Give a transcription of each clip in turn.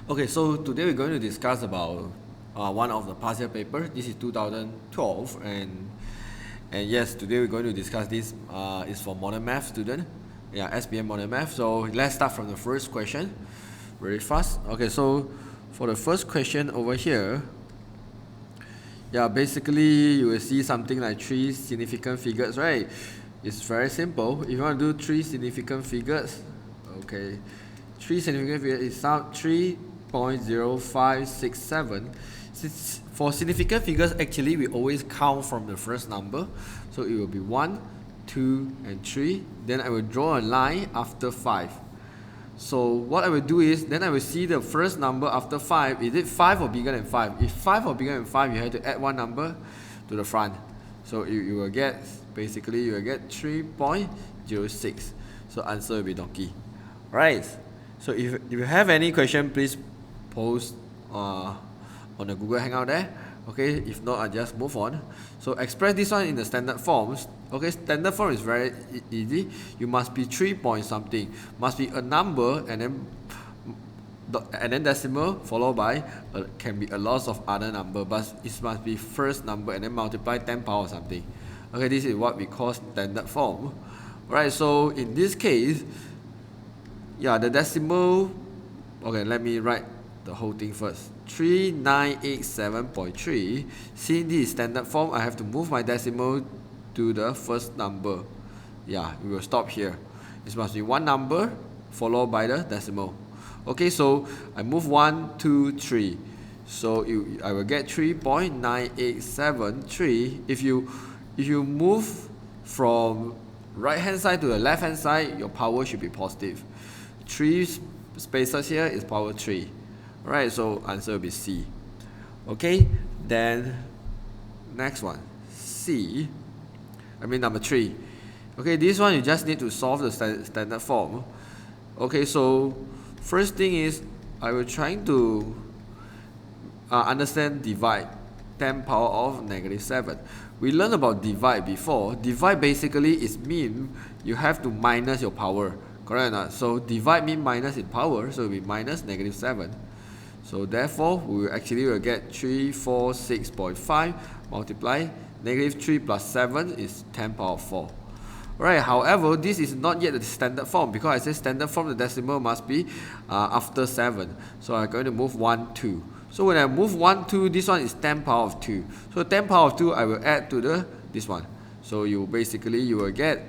Okay, so today we're going to discuss about one of the past year paper. This is 2012, and yes, today we're going to discuss this is for modern math student, yeah, SPM modern math. So let's start from the first question, very fast. Okay, so for the first question over here, yeah, basically you will see something like three significant figures, right? It's very simple. If you want to do three significant figures, okay, three significant figures is 3.0567. For significant figures, actually we always count from the first number, so it will be 1, 2, and 3. Then I will draw a line after 5. So what I will do is, then I will see the first number after 5. Is it 5 or bigger than 5? If 5 or bigger than 5, you have to add one number to the front. So you will get, basically you will get 3.06. So answer will be donkey. Right. So if you have any question, please post on the Google Hangout there. Okay, if not, I just move on. So express this one in the standard forms. Okay, standard form is very easy. You must be 3 point something. Must be a number and then decimal followed by can be a loss of other number, but it must be first number and then multiply 10 power or something. Okay, this is what we call standard form. Right, so in this case, yeah, the decimal, okay, let me write the whole thing first. 3987.3. Since this is standard form, I have to move my decimal to the first number. Yeah, we will stop here. It must be one number followed by the decimal. Okay, so I move 1, 2, 3. So I will get 3.9873. If you move from right hand side to the left hand side, your power should be positive. 3 spaces here is power 3. Right, so answer will be C. Okay, then next one, number 3. Okay, this one you just need to solve the standard form. Okay, so first thing is I will trying to understand divide 10 power of -7. We learned about divide before. Divide basically is mean you have to minus your power, correct or not? So divide mean minus in power, so it will be minus -7. So therefore, we will get 346.5 multiply -3 plus 7 is 10 power 4. Right, however, this is not yet the standard form, because I say standard form, the decimal must be after 7. So I'm going to move 1, 2. So when I move 1, 2, this one is 10 power of 2. So 10 power of 2 I will add to this one. So you will get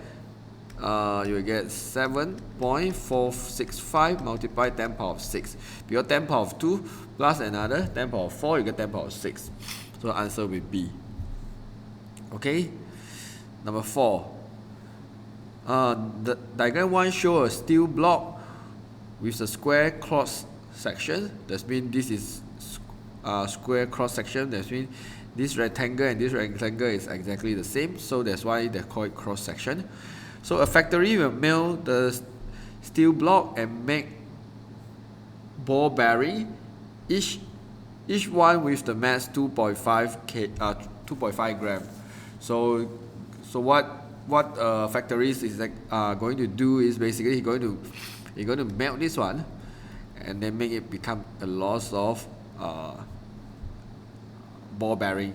7.465 multiply 10 power of 6. Because 10 power of 2 plus another 10 power of 4, you get 10 power of 6. So the answer will be B. Okay. Number 4. The diagram 1 shows a steel block with a square cross section. That means this is square cross section. That means this rectangle and this rectangle is exactly the same. So that's why they call it cross section. So a factory will mill the steel block and make ball bearing, each one with the mass 2.5 gram. So what factories is going to do is basically he's going to melt this one and then make it become a loss of ball bearing,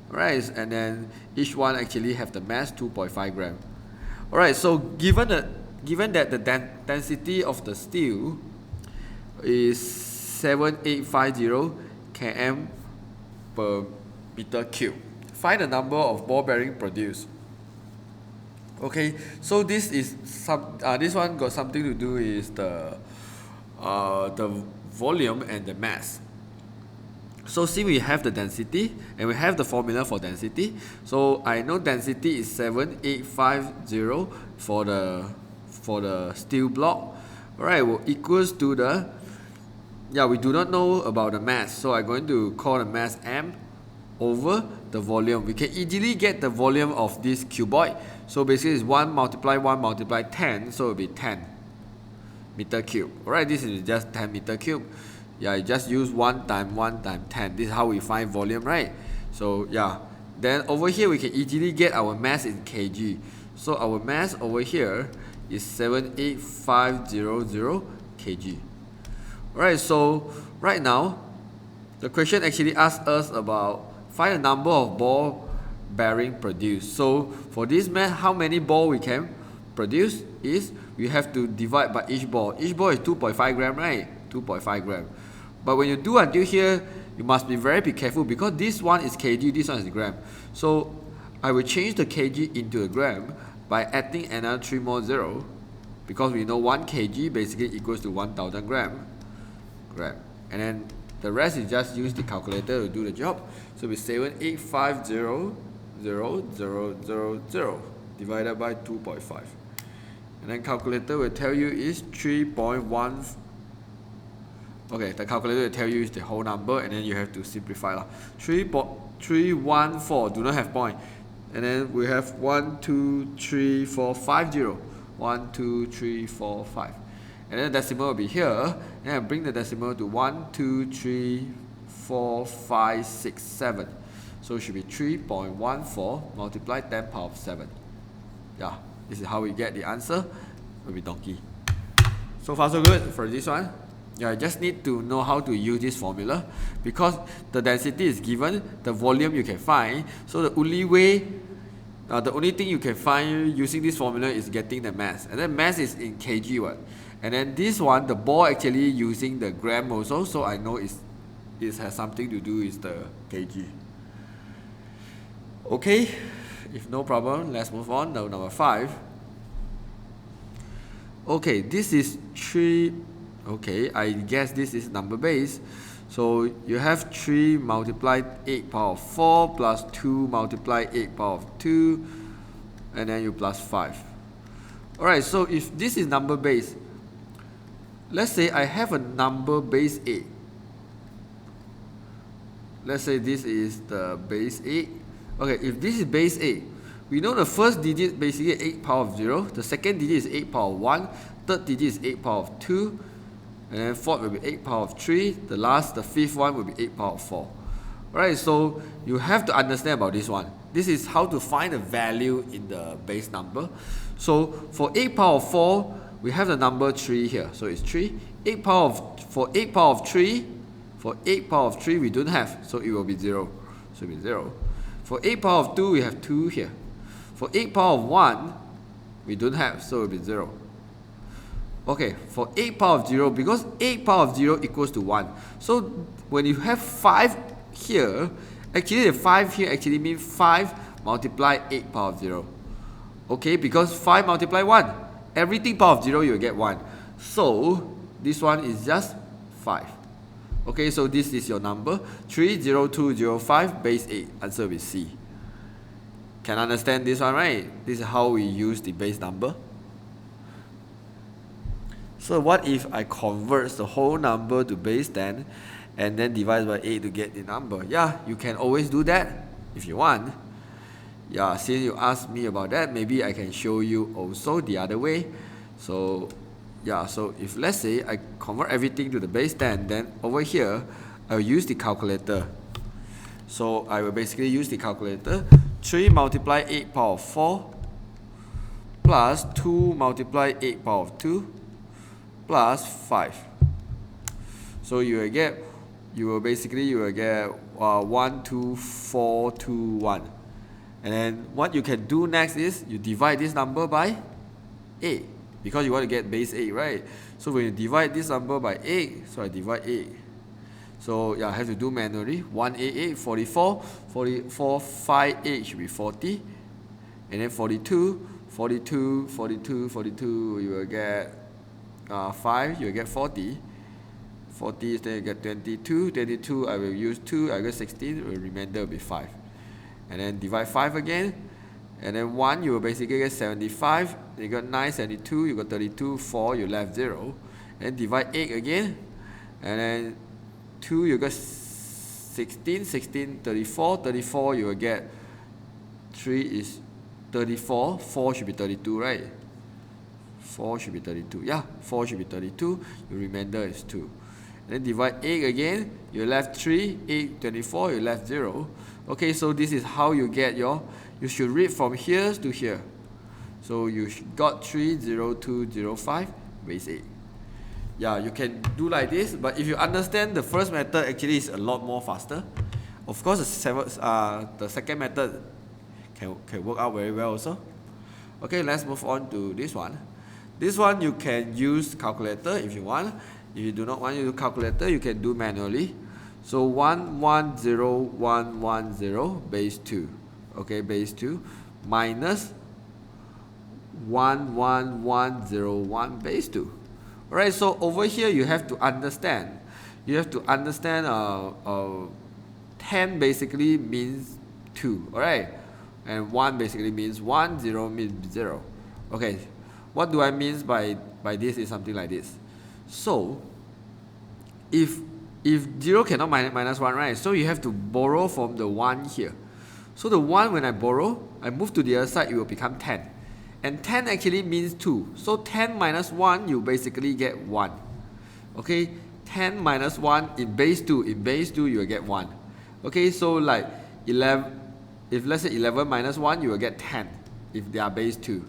right? And then each one actually have the mass 2.5 gram. Alright, so given that the density of the steel is 7850 km per meter cube, find the number of ball bearing produced. Okay, so this one got something to do with the volume and the mass. So see, we have the density and we have the formula for density. So I know density is 7850 for the steel block. Alright, well, equals to the, we do not know about the mass, so I'm going to call the mass M over the volume. We can easily get the volume of this cuboid. So basically it's 1 multiply 10, so it will be 10 meter cube. Alright, this is just 10 meter cube. Yeah, you just use 1 times 1 times 10. This is how we find volume, right? So yeah, then over here we can easily get our mass in kg. So our mass over here is 78500 kg. Alright, so right now, the question actually asks us about find the number of ball bearing produced. So for this math, how many ball we can produce is we have to divide by each ball. Each ball is 2.5 gram, right? 2.5 gram. But when you do until here, you must be very careful because this one is kg, this one is gram. So I will change the kg into a gram by adding another 3 more zero, because we know 1 kg basically equals to 1000 gram. And then the rest is just use the calculator to do the job. So we 7850000 divided by 2.5. And then calculator will tell you is 3.1. Okay, the calculator will tell you is the whole number, and then you have to simplify. 314 do not have point. And then we have 1, 2, 3, 4, 5 0. 1, 2, 3, 4, 5. And then the decimal will be here. And I bring the decimal to 1, 2, 3, 4, 5, 6, 7. So it should be 3.14 multiplied 10 power of 7. Yeah, this is how we get the answer. Will be donkey. So far so good for this one. Yeah, I just need to know how to use this formula because the density is given, the volume you can find. So the only way, the only thing you can find using this formula is getting the mass. And then mass is in kg what. And then this one, the ball actually using the gram also, so I know it has something to do with the kg. Okay, if no problem, let's move on to number 5. Okay, this is 3. Okay, I guess this is number base. So you have 3 multiplied 8 power of 4 plus 2 multiplied 8 power of 2, and then you plus 5. Alright, so if this is number base, let's say I have a number base 8. Let's say this is the base 8. Okay, if this is base 8, we know the first digit basically 8 power of 0, the second digit is 8 power of 1, third digit is 8 power of 2, and then fourth will be 8 power of 3, the fifth one will be 8 power of 4. Alright, so you have to understand about this one. This is how to find the value in the base number. So for 8 power of 4, we have the number 3 here, so it's 3. For 8 power of 3 we don't have, so it will be 0. So it will be 0. For 8 power of 2 we have 2 here. For 8 power of 1 we don't have, so it will be 0. Okay, for 8 power of 0, because 8 power of 0 equals to 1. So when you have 5 here, actually the 5 here actually means 5 multiply 8 power of 0. Okay, because 5 multiply 1. Everything power of 0 you will get 1. So this one is just 5. Okay, so this is your number. 30205 base 8. Answer will be C. Can understand this one, right? This is how we use the base number. So what if I convert the whole number to base 10 and then divide by 8 to get the number? Yeah, you can always do that if you want. Yeah, since you asked me about that, maybe I can show you also the other way. So yeah, so if let's say I convert everything to the base 10, then over here I will use the calculator. So I will basically use the calculator. 3 multiply 8 power of 4 plus 2 multiply 8 power of 2 plus 5. So you will get 12421. And then what you can do next is you divide this number by 8 because you want to get base 8, right? So when you divide this number by 8, so I divide 8. So yeah, I have to do manually. 188, 44, 44, 5, 8 should be 40. And then 42, 42, 42, 42, you will get 5, you will get 40. 40, then you get 22. 22, I will use 2, I get 16, the remainder will be 5. And then divide 5 again. And then 1, you will basically get 75. You got 9, 72, you got 32, 4, you left 0. And divide 8 again. And then 2, you got 16, 16, 34, 34, you will get 3 is 34, 4 should be 32, right? 4 should be 32. Yeah, 4 should be 32. Your remainder is 2. And then divide 8 again. You left 3. 8, 24. You left 0. Okay, so this is how you get your... You should read from here to here. So you got 30205 base 8. Yeah, you can do like this, but if you understand the first method actually is a lot more faster. Of course, the second method can work out very well also. Okay, let's move on to this one. This one you can use calculator if you want. If you do not want to use calculator, you can do manually. So 110,110 base 2. Okay, base 2 minus 11101 base 2. Alright, so over here you have to understand. You have to understand 10 basically means 2. Alright, and 1 basically means 1, 0 means 0. Okay, what do I mean by this is something like this. So if 0 cannot minus 1, right? So you have to borrow from the 1 here. So the 1, when I borrow, I move to the other side, it will become 10. And 10 actually means 2. So 10 minus 1, you basically get 1. Okay, 10 minus 1 in base 2. In base 2, you will get 1. Okay, so like 11, if let's say 11 minus 1, you will get 10 if they are base 2.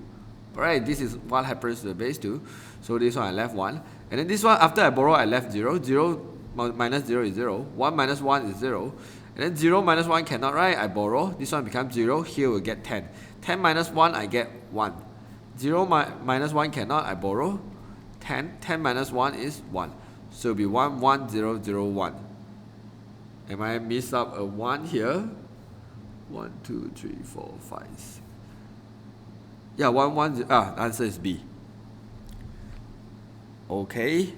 Alright, this is what happens to the base 2. So this one I left 1. And then this one, after I borrow, I left 0. 0 minus 0 is 0. 1 minus 1 is 0. And then 0 minus 1 cannot, right? I borrow. This one becomes 0. Here we'll get 10. 10 minus 1, I get 1. 0 minus 1 cannot, I borrow. 10. 10 minus 1 is 1. So it'll be 1, 1, 0, 0, 1. Am I miss up a 1 here? 1, 2, 3, 4, 5, 6. Yeah, 1, 1, 0. The answer is B. Okay.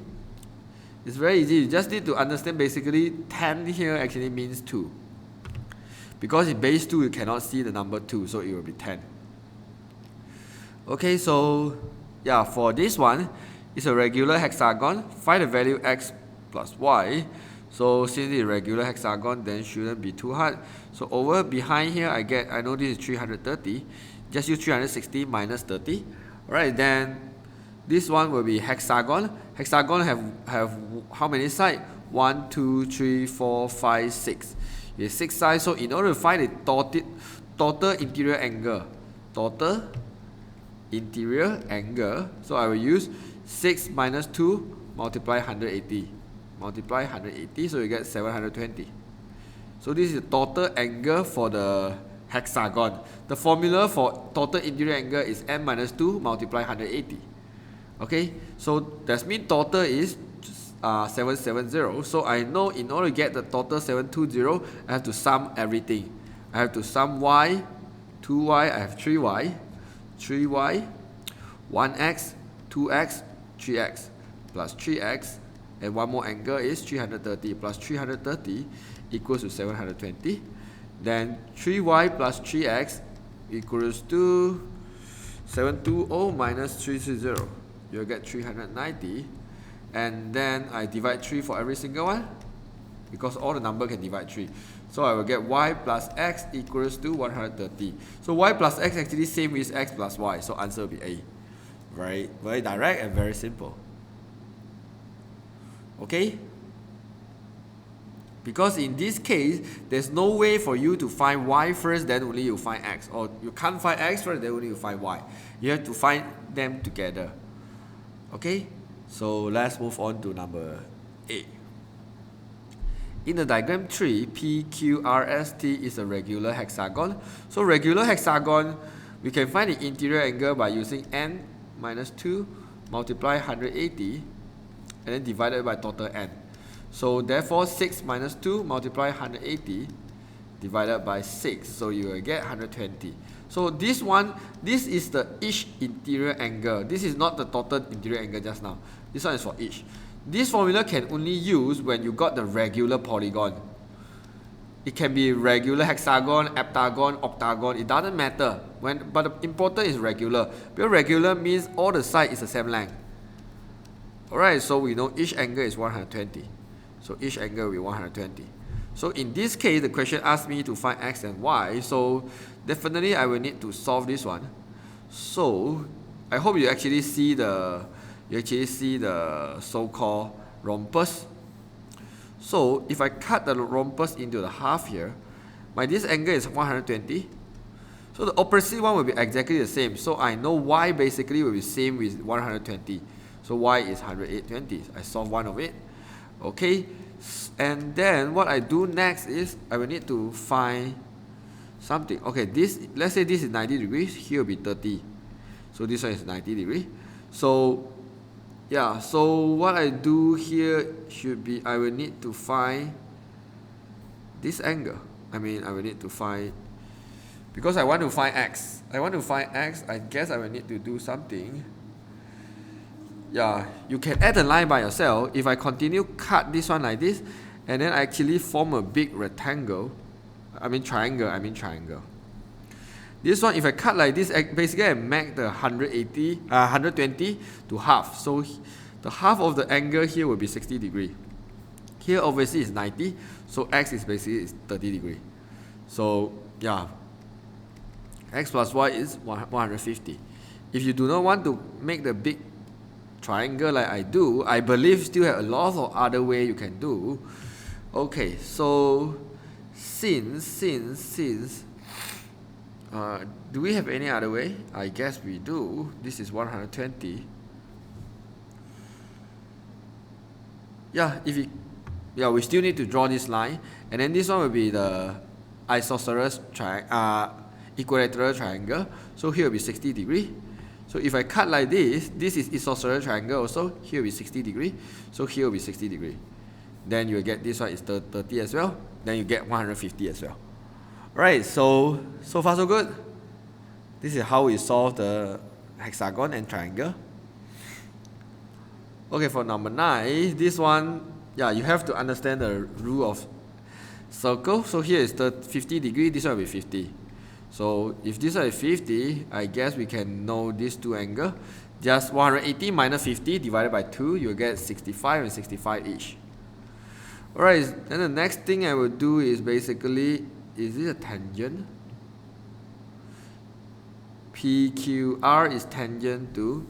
It's very easy. You just need to understand basically 10 here actually means 2. Because in base 2 you cannot see the number 2, so it will be 10. Okay, so yeah, for this one, it's a regular hexagon. Find the value x plus y. So since it's a regular hexagon, then shouldn't be too hard. So over behind here, I know this is 330. Just use 360 minus 30. Alright, then this one will be hexagon. Hexagon have how many sides? 1, 2, 3, 4, 5, 6. You have 6 sides. So in order to find the total interior angle, so I will use 6 minus 2 multiply 180. Multiply 180, so you get 720. So this is the total angle for the hexagon. The formula for total interior angle is n minus 2 multiply 180. Okay, so that means total is 770. So I know in order to get the total 720, I have to sum everything. I have to sum y, 2y, I have 3y, 3y, 1x, 2x, 3x, plus 3x, and one more angle is 330 plus 330 equals to 720. Then 3y plus 3x equals to 720 minus 330. You'll get 390. And then I divide 3 for every single one, because all the number can divide 3. So I will get y plus x equals to 130. So y plus x actually same with x plus y. So answer will be A. Very, very direct and very simple. Okay? Because in this case, there's no way for you to find y first, then only you find x. Or you can't find x first, then only you find y. You have to find them together. Okay? So let's move on to number A. In the diagram 3, PQRST is a regular hexagon. So regular hexagon, we can find the interior angle by using n minus 2 multiply 180 and then divided by total n. So therefore 6 minus 2 multiply 180 divided by 6. So you will get 120. So this is the each interior angle. This is not the total interior angle just now. This one is for each. This formula can only use when you got the regular polygon. It can be regular hexagon, heptagon, octagon. It doesn't matter. But the important is regular. Because regular means all the sides is the same length. Alright, so we know each angle is 120. So each angle will be 120. So in this case, the question asked me to find x and y. So definitely I will need to solve this one. So I hope you actually see the so-called rhombus. So if I cut the rhombus into the half here, this angle is 120. So the opposite one will be exactly the same. So I know y basically will be same with 120. So y is 108/20. I solve one of it. Okay, and then what I do next is I will need to find something. Okay, this, let's say this is 90 degrees, here will be 30. So this one is 90 degrees. So yeah, so what I do here should be I will need to find this angle. I will need to find, because I want to find x. I guess I will need to do something. Yeah, you can add a line by yourself. If I continue cut this one like this, and then I actually form a big rectangle, triangle. This one, if I cut like this, basically I make the 120 to half. So the half of the angle here will be 60 degrees. Here obviously is 90, so x is basically 30 degrees. So yeah, x plus y is 150. If you do not want to make the big triangle like I do, I believe still have a lot of other way you can do. Okay, so since do we have any other way? I guess we do. This is 120. Yeah, we still need to draw this line, and then this one will be the isosceles equilateral triangle. So here will be 60 degrees. So if I cut like this is isosceles triangle also. Here will be 60 degrees. So here will be 60 degrees. Then you will get this one is 30 as well. Then you get 150 as well. Alright, so far so good. This is how we solve the hexagon and triangle. Okay, for number 9, this one, yeah, you have to understand the rule of circle. So here is the 50 degrees, this one will be 50. So if this one is 50, I guess we can know these two angles. Just 180 minus 50 divided by 2, you'll get 65 and 65 each. Alright, then the next thing I will do is basically, is this a tangent? PQR is tangent to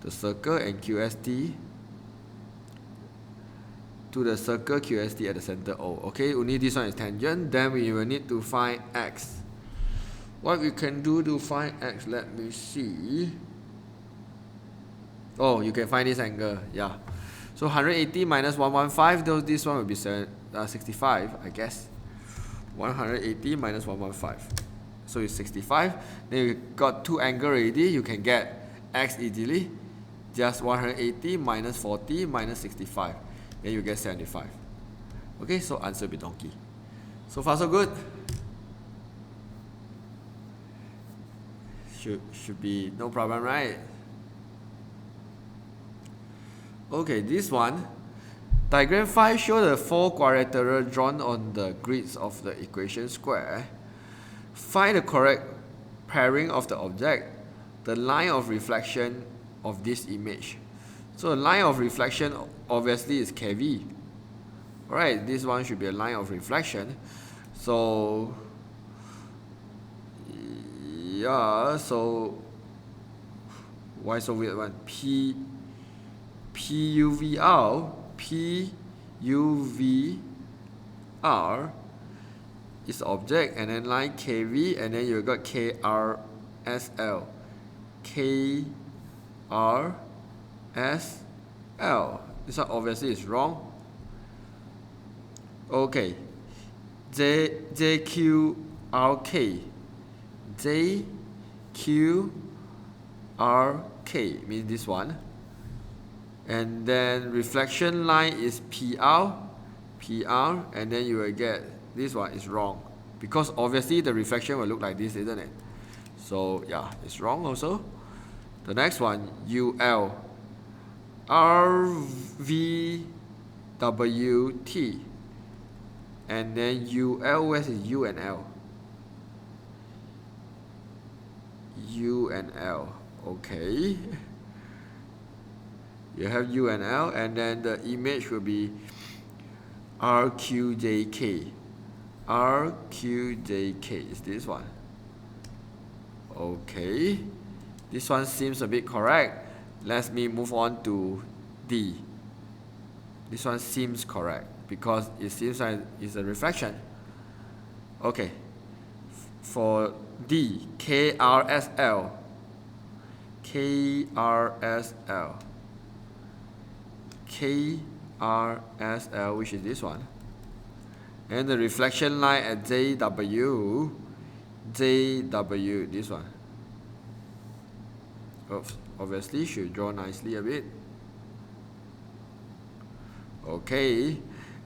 the circle, and QST to the circle QST at the center O. Okay, only this one is tangent. Then we will need to find x. What we can do to find x, let me see. Oh, you can find this angle, yeah. So 180 minus 115, though this one will be 65, I guess. 180 minus 115. So it's 65. Then you got two angles already. You can get x easily. Just 180 minus 40 minus 65. Then you get 75. Okay, so answer will be donkey. So far so good. Should be no problem, right? Okay, this one. Diagram 5 shows the 4 quadrilateral drawn on the grids of the equation square. Find the correct pairing of the object, the line of reflection of this image. So the line of reflection obviously is KV. Alright, this one should be a line of reflection. So yeah, so why so weird one? PUVR is object, and then line KV, and then you got KRSL. KRSL. This one obviously is wrong. Okay. JQRK. JQRK means this one. And then reflection line is PR, and then you will get this one is wrong, because obviously the reflection will look like this, isn't it? So yeah, it's wrong also. The next one, UL, RVWT, and then UL, where is U and L? U and L, okay. You have U and L, and then the image will be RQJK. RQJK is this one. Okay, this one seems a bit correct. Let me move on to D. This one seems correct because it seems like it's a reflection. Okay, for D, KRSL. KRSL. KRSL, which is this one. And the reflection line at JW, this one. Oops, obviously should draw nicely a bit. Okay,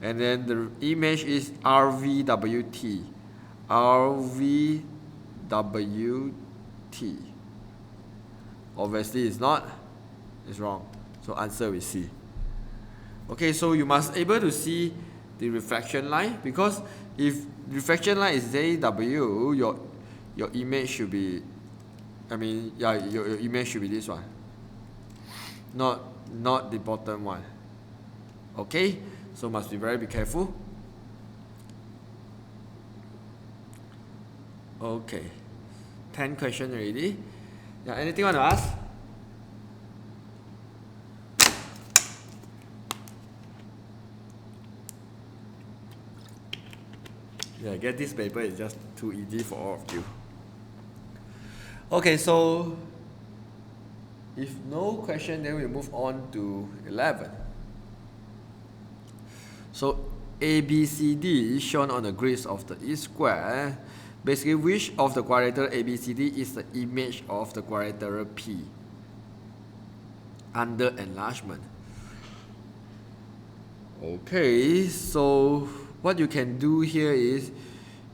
and then the image is RVWT. RVWT. Obviously it's not, it's wrong. So answer is C. Okay, so you must able to see the reflection line, because if reflection line is JW, your image should be, your image should be this one, not the bottom one. Okay, so must be very careful. Okay, 10 questions already. Yeah, anything you want to ask? Yeah, I guess this paper is just too easy for all of you. Okay, so if no question, then we move on to 11. So ABCD is shown on the grids of the E square. Basically, which of the quadrilateral ABCD is the image of the quadrilateral P under enlargement? Okay, so what you can do here is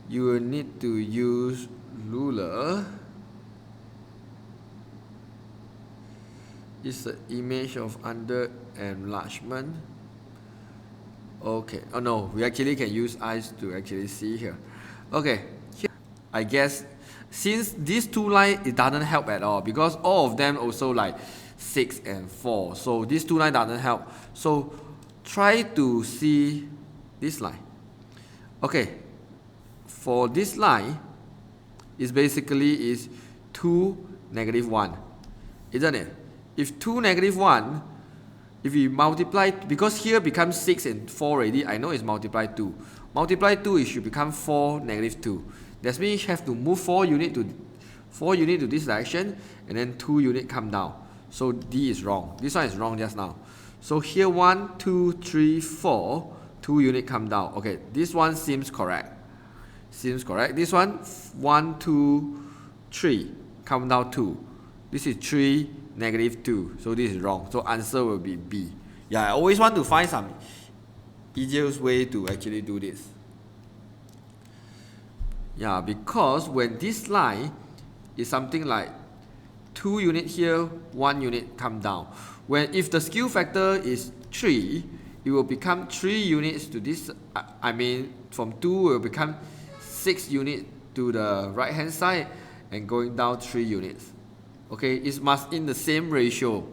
you will need to use ruler. It's the image of under enlargement. Okay, oh no, we actually can use eyes to actually see here. Okay, here, I guess since these two lines, it doesn't help at all, because all of them also like 6 and 4. So these two lines doesn't help. So try to see this line. Okay, for this line, is basically is 2, -1, isn't it? If 2, -1, if we multiply, because here becomes 6 and 4 already, I know it's multiply 2. Multiply 2, it should become 4, -2. That means you have to move 4 units to this direction, and then 2 units come down. So D is wrong. This one is wrong just now. So here 1, 2, 3, 4, 2 units come down. Okay, this one seems correct. Seems correct. This one, 1, 2, 3, come down 2. This is 3, -2. So this is wrong. So answer will be B. Yeah, I always want to find some easiest way to actually do this. Yeah, because when this line is something like 2 units here, 1 unit come down. If the skew factor is 3, it will become 3 units to this. From 2 will become 6 units to the right hand side, and going down 3 units. Okay, it must in the same ratio.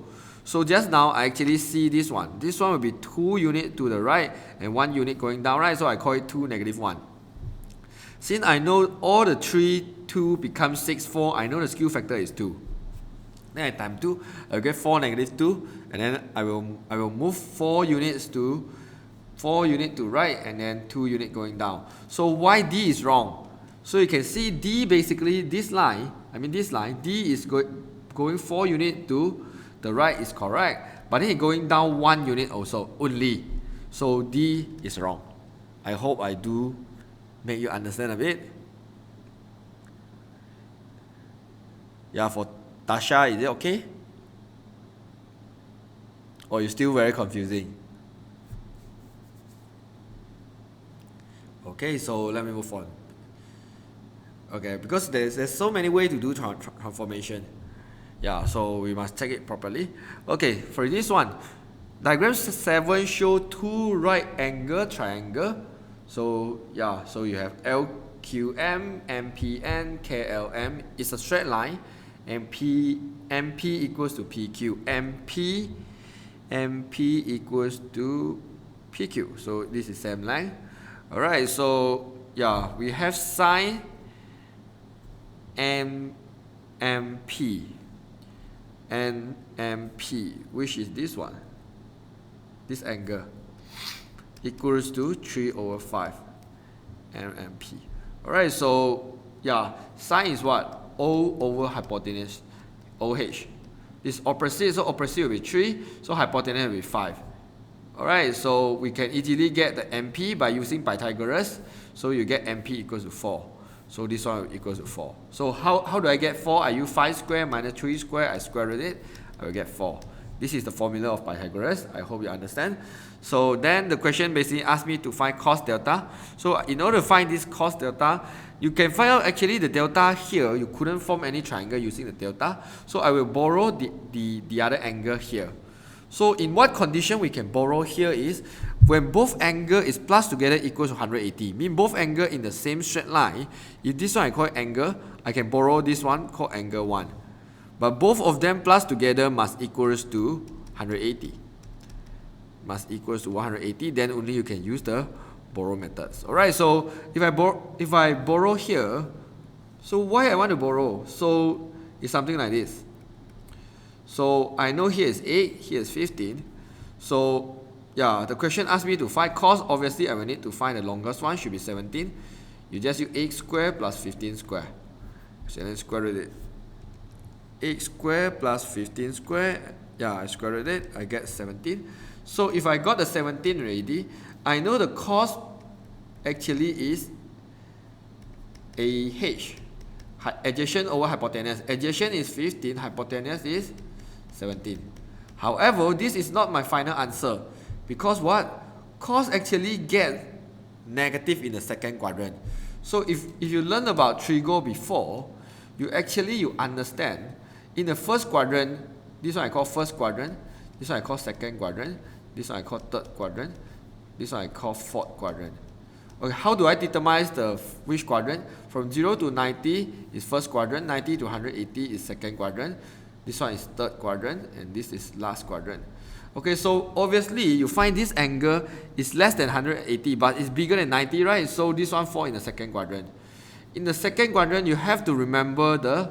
So just now I actually see this one. This one will be 2 units to the right and 1 unit going down, right? So I call it 2, -1. Since I know all the 3, 2 becomes 6, 4, I know the skew factor is 2. Then I times 2, I'll get 4, -2, and then I will move 4 units to right, and then 2 units going down. So why D is wrong? So you can see D basically this line, D is going 4 units to the right is correct, but then it's going down 1 unit also only. So D is wrong. I hope I do make you understand a bit. Yeah, for Tasha, is it okay? Or you still very confusing? Okay, so let me move on. Okay, because there's so many ways to do transformation. Yeah, so we must check it properly. Okay, for this one, diagram 7 show 2 right angle triangle. So yeah, so you have LQM, MPN, KLM. It's a straight line, and MP equals to PQ. MP equals to PQ. So this is same line. Alright, so yeah, we have sine MP, which is this one, this angle, equals to 3/5 MP. Alright, so yeah, sine is what? O over hypotenuse, OH. is opposite, so opposite will be 3, so hypotenuse will be 5. Alright, so we can easily get the MP by using Pythagoras. So you get MP equals to 4. So this one equals to 4. So how do I get 4? I use 5 square minus 3 square, I square root it, I will get 4. This is the formula of Pythagoras. I hope you understand. So then the question basically asked me to find cos delta. So in order to find this cos delta, you can find out actually the delta here. You couldn't form any triangle using the delta. So I will borrow the other angle here. So in what condition we can borrow here is when both angle is plus together equals to 180. Mean both angle in the same straight line. If this one I call it angle, I can borrow this one called angle 1. But both of them plus together must equals to 180. Must equals to 180, then only you can use the borrow methods. Alright, so if I borrow here, so why I want to borrow? So it's something like this. So I know here is 8, here is 15. So yeah, the question asked me to find cos. Obviously I will need to find the longest one, should be 17. You just use 8 square plus 15 square. So then square root it. 8 square plus 15 square, yeah, I square root it, I get 17. So if I got the 17 already, I know the cos actually is AH, adjacent over hypotenuse. Adjacent is 15, hypotenuse is 17. However, this is not my final answer, because what? Cos actually gets negative in the second quadrant. So if you learn about trigo before, you understand. In the first quadrant, this one I call first quadrant, this one I call second quadrant, this one I call third quadrant, this one I call fourth quadrant. Okay, how do I determine which quadrant? From 0 to 90 is first quadrant, 90 to 180 is second quadrant, this one is third quadrant, and this is last quadrant. Okay, so obviously you find this angle is less than 180, but it's bigger than 90, right? So this one falls in the second quadrant. In the second quadrant, you have to remember the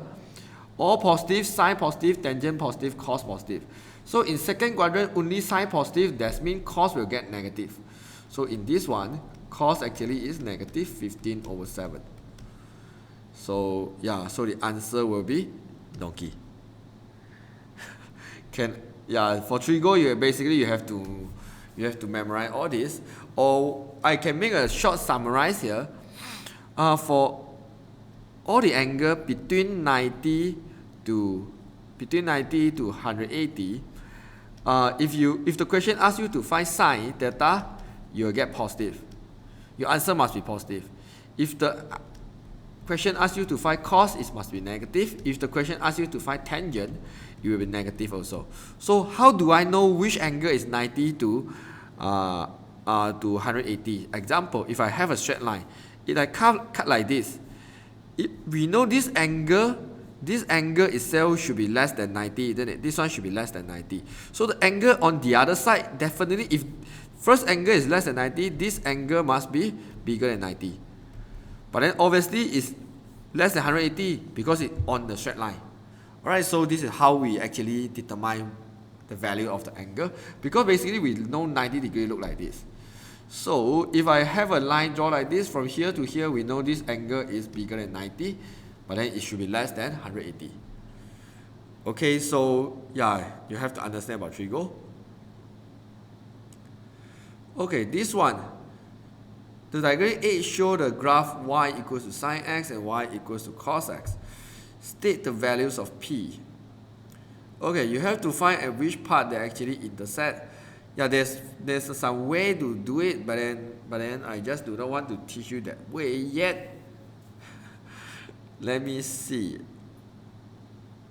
all positive, sine positive, tangent positive, cos positive. So in second quadrant, only sine positive, that means cos will get negative. So in this one, cos actually is negative 15 over 7. So yeah, so the answer will be donkey. For trigo, you have to memorize all this. Or I can make a short summarize here. For all the angle between 90 to 180, if the question asks you to find sine theta, you will get positive. Your answer must be positive. If the question asks you to find cos, it must be negative. If the question asks you to find tangent, it will be negative also. So how do I know which angle is 90 to 180? Example, if I have a straight line, if I cut like this, we know this angle itself should be less than 90, then this one should be less than 90. So the angle on the other side, definitely if first angle is less than 90, this angle must be bigger than 90. But then obviously it's less than 180 because it's on the straight line. Alright, so this is how we actually determine the value of the angle, because basically we know 90 degree look like this. So if I have a line draw like this, from here to here, we know this angle is bigger than 90, but then it should be less than 180. Okay, so yeah, you have to understand about trigo. Okay, this one, the diagram 8 show the graph y equals to sine x and y equals to cos x. State the values of p. Okay, you have to find at which part they actually intersect. Yeah, there's some way to do it, but then I just do not want to teach you that way yet. Let me see.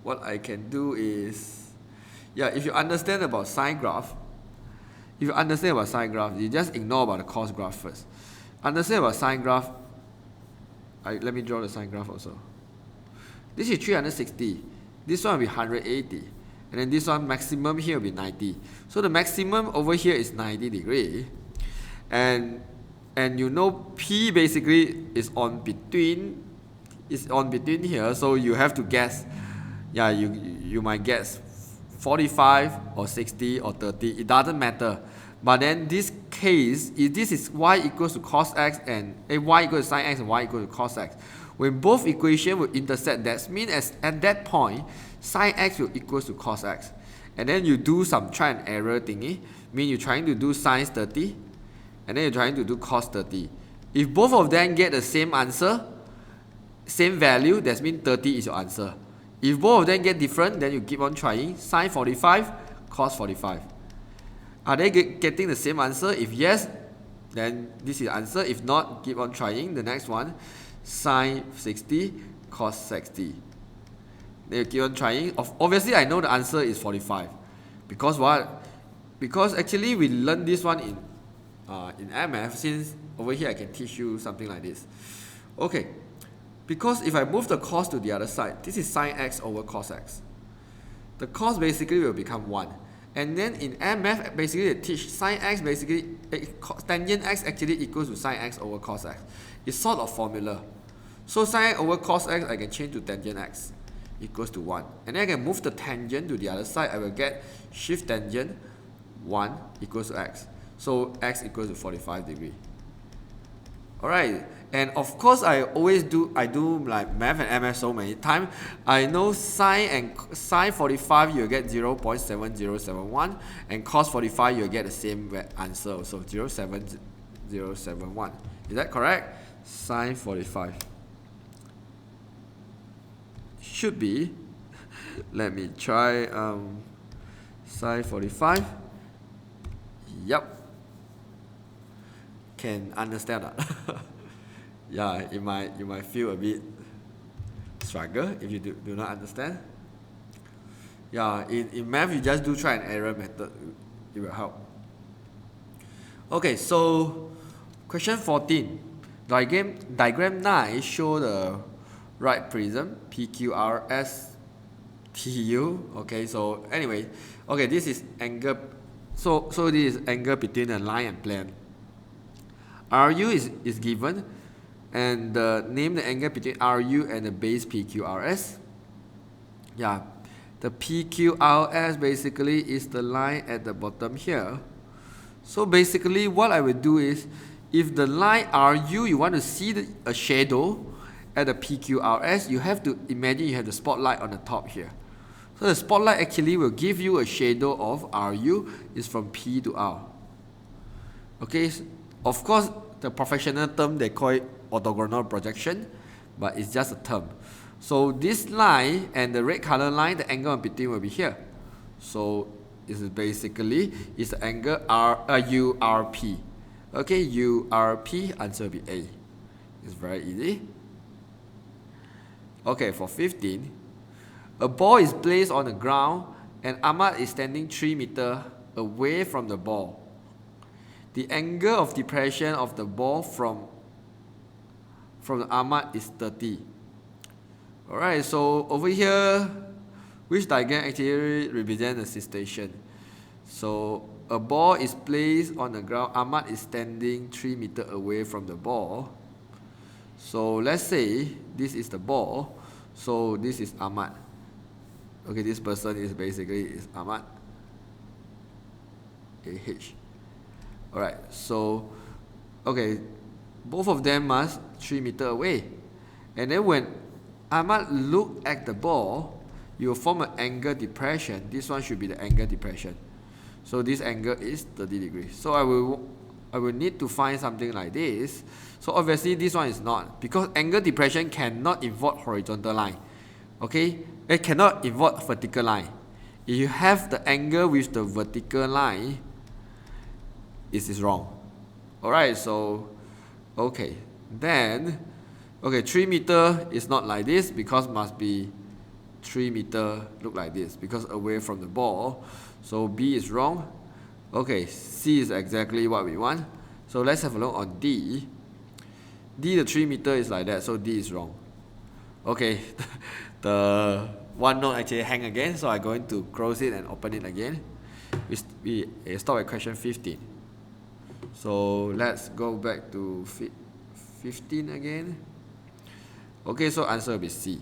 What I can do is, yeah, if you understand about sine graph, you just ignore about the cos graph first. Understand about sine graph. Let me draw the sine graph also. This is 360. This one will be 180. And then this one maximum here will be 90. So the maximum over here is 90 degree. And you know P basically is on between here. So you have to guess. Yeah, you might guess 45 or 60 or 30. It doesn't matter. But then this case, if this is y equals to cos x and y equals to sin x and y equals to cos x, when both equations will intersect, that means at that point, Sine x will equals to cos x. And then you do some try and error thingy. Mean you're trying to do sine 30. And then you're trying to do cos 30. If both of them get the same answer, same value, that means 30 is your answer. If both of them get different, then you keep on trying. Sine 45, cos 45. Are they getting the same answer? If yes, then this is the answer. If not, keep on trying. The next one, sine 60, cos 60. Then you keep on trying. Obviously, I know the answer is 45. Because what? Because actually we learned this one in MF, since over here I can teach you something like this. Okay, because if I move the cos to the other side, this is sine x over cos x. The cos basically will become 1. And then in MF, basically they teach sine x basically, tangent x actually equals to sine x over cos x. It's sort of formula. So sine x over cos x, I can change to tangent x equals to 1. And then I can move the tangent to the other side. I will get shift tangent 1 equals to x. So x equals to 45 degree. Alright, and of course I do like math and MS so many times. I know sine 45 you'll get 0.7071, and cos 45 you'll get the same answer, so 0.7071. Is that correct? Sine 45 should be, let me try, sine 45. Yep. Can understand that. Yeah, you might feel a bit struggle if you do not understand. Yeah, in math you just do try and error method, it will help. Okay, so question 14. Diagram 9 show the right prism PQRSTU. Okay, so anyway, okay, this is angle. So this is angle between the line and plane. RU is given, and name the angle between RU and the base PQRS. Yeah, the PQRS basically is the line at the bottom here. So basically what I will do is, if the line RU you want to see a shadow at the PQRS, you have to imagine you have the spotlight on the top here. So the spotlight actually will give you a shadow of RU is from P to R. Okay, of course the professional term they call it orthogonal projection, but it's just a term. So this line and the red color line, the angle in between will be here. So it's basically the angle URP. Okay, URP, answer will be A. It's very easy. Okay, for 15. A ball is placed on the ground and Ahmad is standing 3 meters away from the ball. The angle of depression of the ball from Ahmad is 30. Alright, so over here, which diagram actually represents the situation? So a ball is placed on the ground, Ahmad is standing 3 meters away from the ball. So let's say this is the ball, so this is Ahmad. Okay, this person is basically Ahmad. AH. Alright, so okay, both of them must 3 meters away. And then when Ahmad look at the ball, you will form an angle depression. This one should be the angle depression. So this angle is 30 degrees. So I will need to find something like this. So obviously this one is not, because angle depression cannot involve horizontal line. Okay, it cannot involve vertical line. If you have the angle with the vertical line, it is wrong. Alright, so okay, then okay, 3 meters is not like this, because must be 3 meters look like this, because away from the ball. So B is wrong. Okay, C is exactly what we want. So let's have a look on D. D, the 3 meters is like that, so D is wrong. Okay, the one note actually hang again, so I'm going to close it and open it again. We stop at question 15. So let's go back to 15 again. Okay, so answer will be C.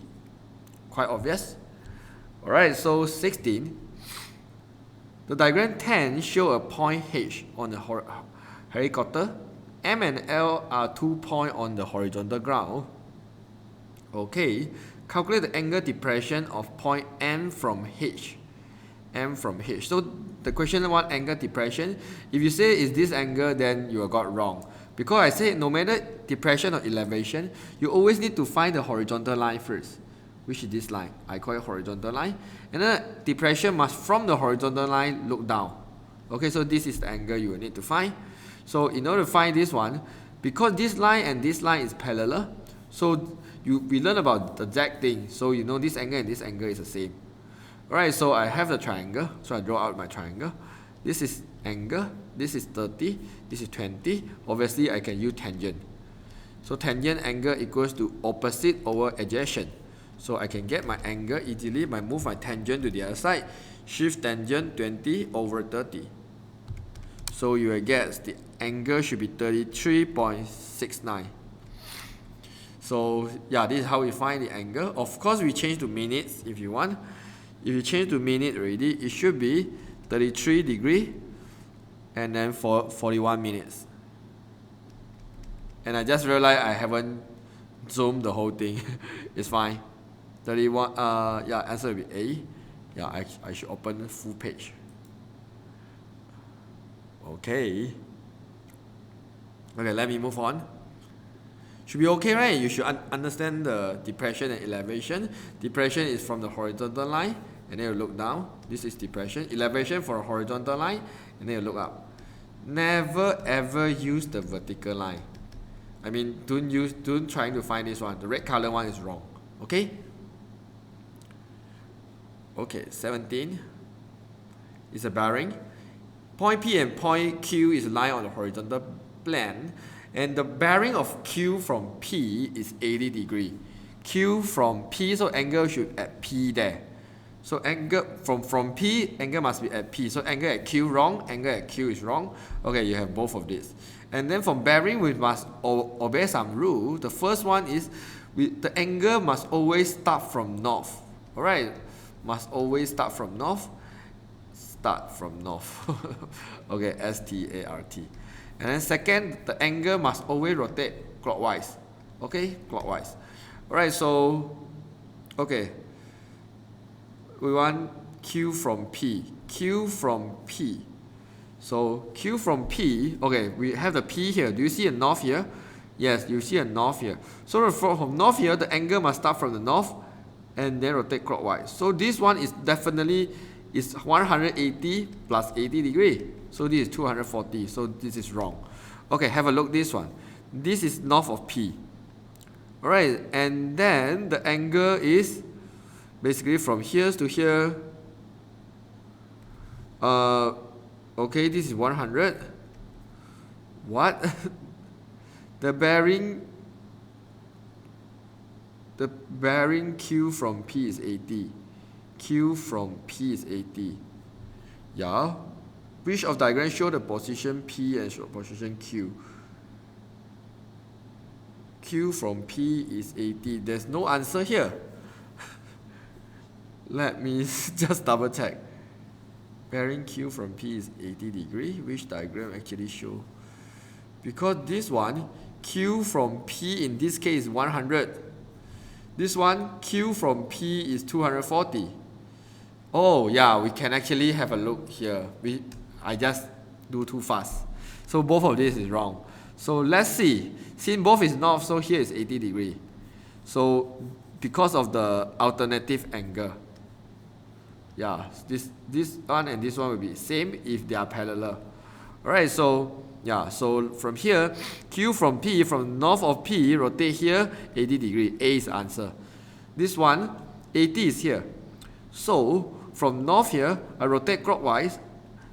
Quite obvious. Alright, so 16. The diagram 10 show a point H on the helicopter. M and L are 2 points on the horizontal ground. Okay, calculate the angle depression of point M from H. M from H. So the question one, angle depression. If you say is this angle, then you got wrong. Because I say no matter depression or elevation, you always need to find the horizontal line first, which is this line. I call it horizontal line. And then depression must from the horizontal line look down. Okay, so this is the angle you will need to find. So in order to find this one, because this line and this line is parallel, so we learn about the exact thing. So you know this angle and this angle is the same. Alright, so I have the triangle. So I draw out my triangle. This is angle. This is 30. This is 20. Obviously, I can use tangent. So tangent angle equals to opposite over adjacent. So I can get my angle easily by move my tangent to the other side. Shift tangent 20 over 30. So you will get the angle should be 33.69. So yeah, this is how we find the angle. Of course, we change to minutes if you want. If you change to minute already, it should be 33 degree and then for 41 minutes. And I just realized I haven't zoomed the whole thing. It's fine. 31, yeah, answer will be A. Yeah, I should open full page. Okay. Okay, let me move on. Should be okay, right? You should understand the depression and elevation. Depression is from the horizontal line, and then you look down. This is depression. Elevation for a horizontal line, and then you look up. Never ever use the vertical line. I mean, don't try to find this one. The red color one is wrong. Okay? Okay, 17 is a bearing. Point P and point Q is lying on the horizontal plane. And the bearing of Q from P is 80 degree. Q from P, so angle should at P there. So angle from P, angle must be at P. So angle at Q wrong, angle at Q is wrong. Okay, you have both of this. And then from bearing, we must obey some rule. The first one is the angle must always start from north. Alright, must always start from north. Start from north. Okay, S-T-A-R-T. And then second, the angle must always rotate clockwise. Okay, clockwise. Alright, so, okay. We want Q from P. Q from P. So, Q from P, okay, we have the P here. Do you see a north here? Yes, you see a north here. So, from north here, the angle must start from the north and then rotate clockwise. So, this one is definitely is 180 plus 80 degree. So this is 240. So this is wrong. Okay, have a look this one. This is north of P. Alright, and then the angle is basically from here to here. Okay, this is 100. What? The bearing Q from P is 80. Q from P is 80. Yeah. Which of diagrams show the position P and show position Q? Q from P is 80. There's no answer here. Let me just double check. Bearing Q from P is 80 degree. Which diagram actually show? Because this one, Q from P in this case is 100. This one, Q from P is 240. Oh yeah, we can actually have a look here. I just do too fast. So both of this is wrong. So let's see. Since both is north, so here is 80 degree. So because of the alternative angle. Yeah, this one and this one will be same if they are parallel. Alright, so yeah, so from here, Q from P, from north of P, rotate here 80 degree. A is the answer. This one, 80 is here. So from north here, I rotate clockwise.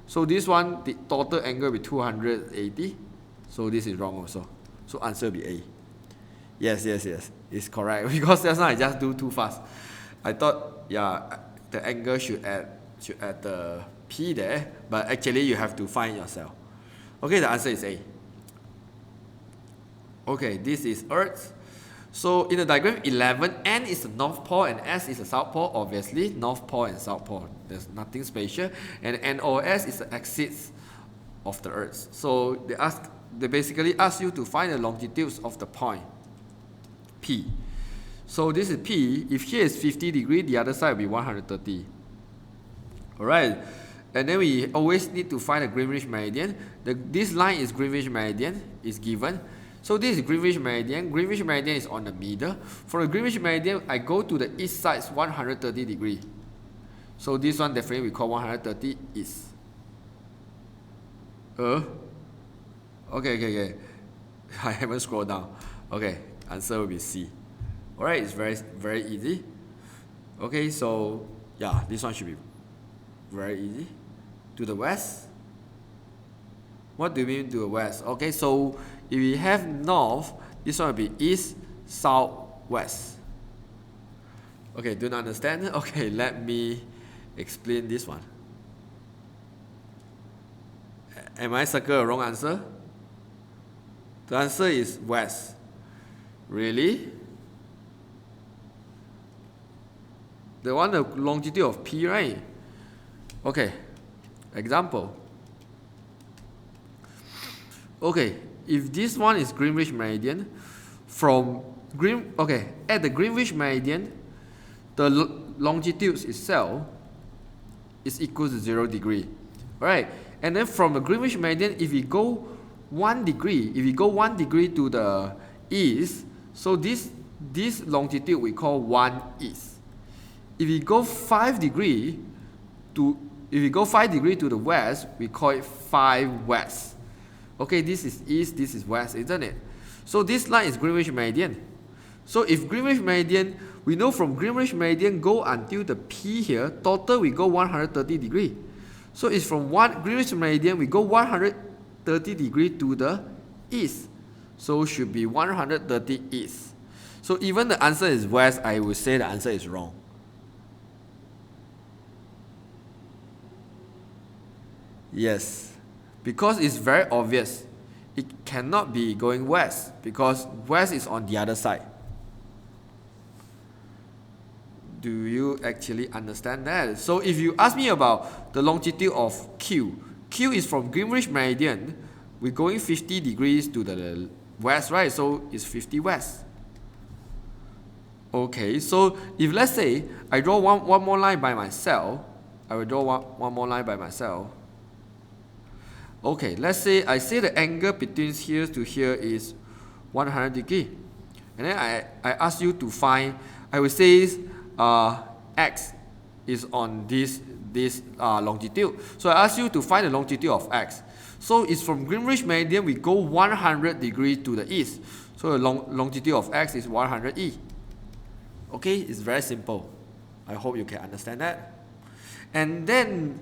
So this one, the total angle will be 280. So this is wrong also. So answer will be A. Yes, it's correct. Because just now I just do too fast. I thought, yeah, the angle should add the P there, but actually you have to find yourself. Okay, the answer is A. Okay, this is Earth. So in the diagram 11, N is the North Pole and S is the South Pole. Obviously, North Pole and South Pole. There's nothing special. And NOS is the axis of the Earth. So they basically ask you to find the longitudes of the point P. So this is P. If here is 50 degree, the other side will be 130. Alright. And then we always need to find the Greenwich meridian. This line is Greenwich meridian, is given. So this is Greenwich meridian. Greenwich meridian is on the middle. For the Greenwich meridian, I go to the east side 130 degree. So this one definitely we call 130 east. Okay. I haven't scrolled down. Okay, answer will be C. Alright, it's very easy. Okay, so yeah, this one should be very easy. To the west. What do you mean to the west? Okay, so if we have north, this one will be east, south, west. Okay, do not understand? Okay, let me explain this one. Am I circle a wrong answer? The answer is west. Really? The one the longitude of P, right? Okay, example. Okay, if this one is Greenwich meridian, at the Greenwich meridian, the longitude itself is equal to 0 degree. Alright, and then from the Greenwich meridian, if we go 1 degree, to the east, so this longitude we call 1 east. If we go 5 degree to the west, we call it 5 west. Okay, this is east, this is west, isn't it? So this line is Greenwich meridian. So if Greenwich meridian, we know from Greenwich meridian go until the P here, total we go 130 degree. So it's from Greenwich meridian, we go 130 degree to the east. So should be 130 east. So even the answer is west, I would say the answer is wrong. Yes, because it's very obvious. It cannot be going west because west is on the other side. Do you actually understand that? So if you ask me about the longitude of Q is from Greenwich meridian. We're going 50 degrees to the west, right? So it's 50 west. Okay, so if let's say I draw one more line by myself, I will draw one more line by myself. Okay, let's say I say the angle between here to here is 100 degree. And then I ask you to find, I will say X is on this longitude. So I ask you to find the longitude of X. So it's from Greenwich meridian, we go 100 degrees to the east. So the longitude of X is 100E. Okay, it's very simple. I hope you can understand that. And then,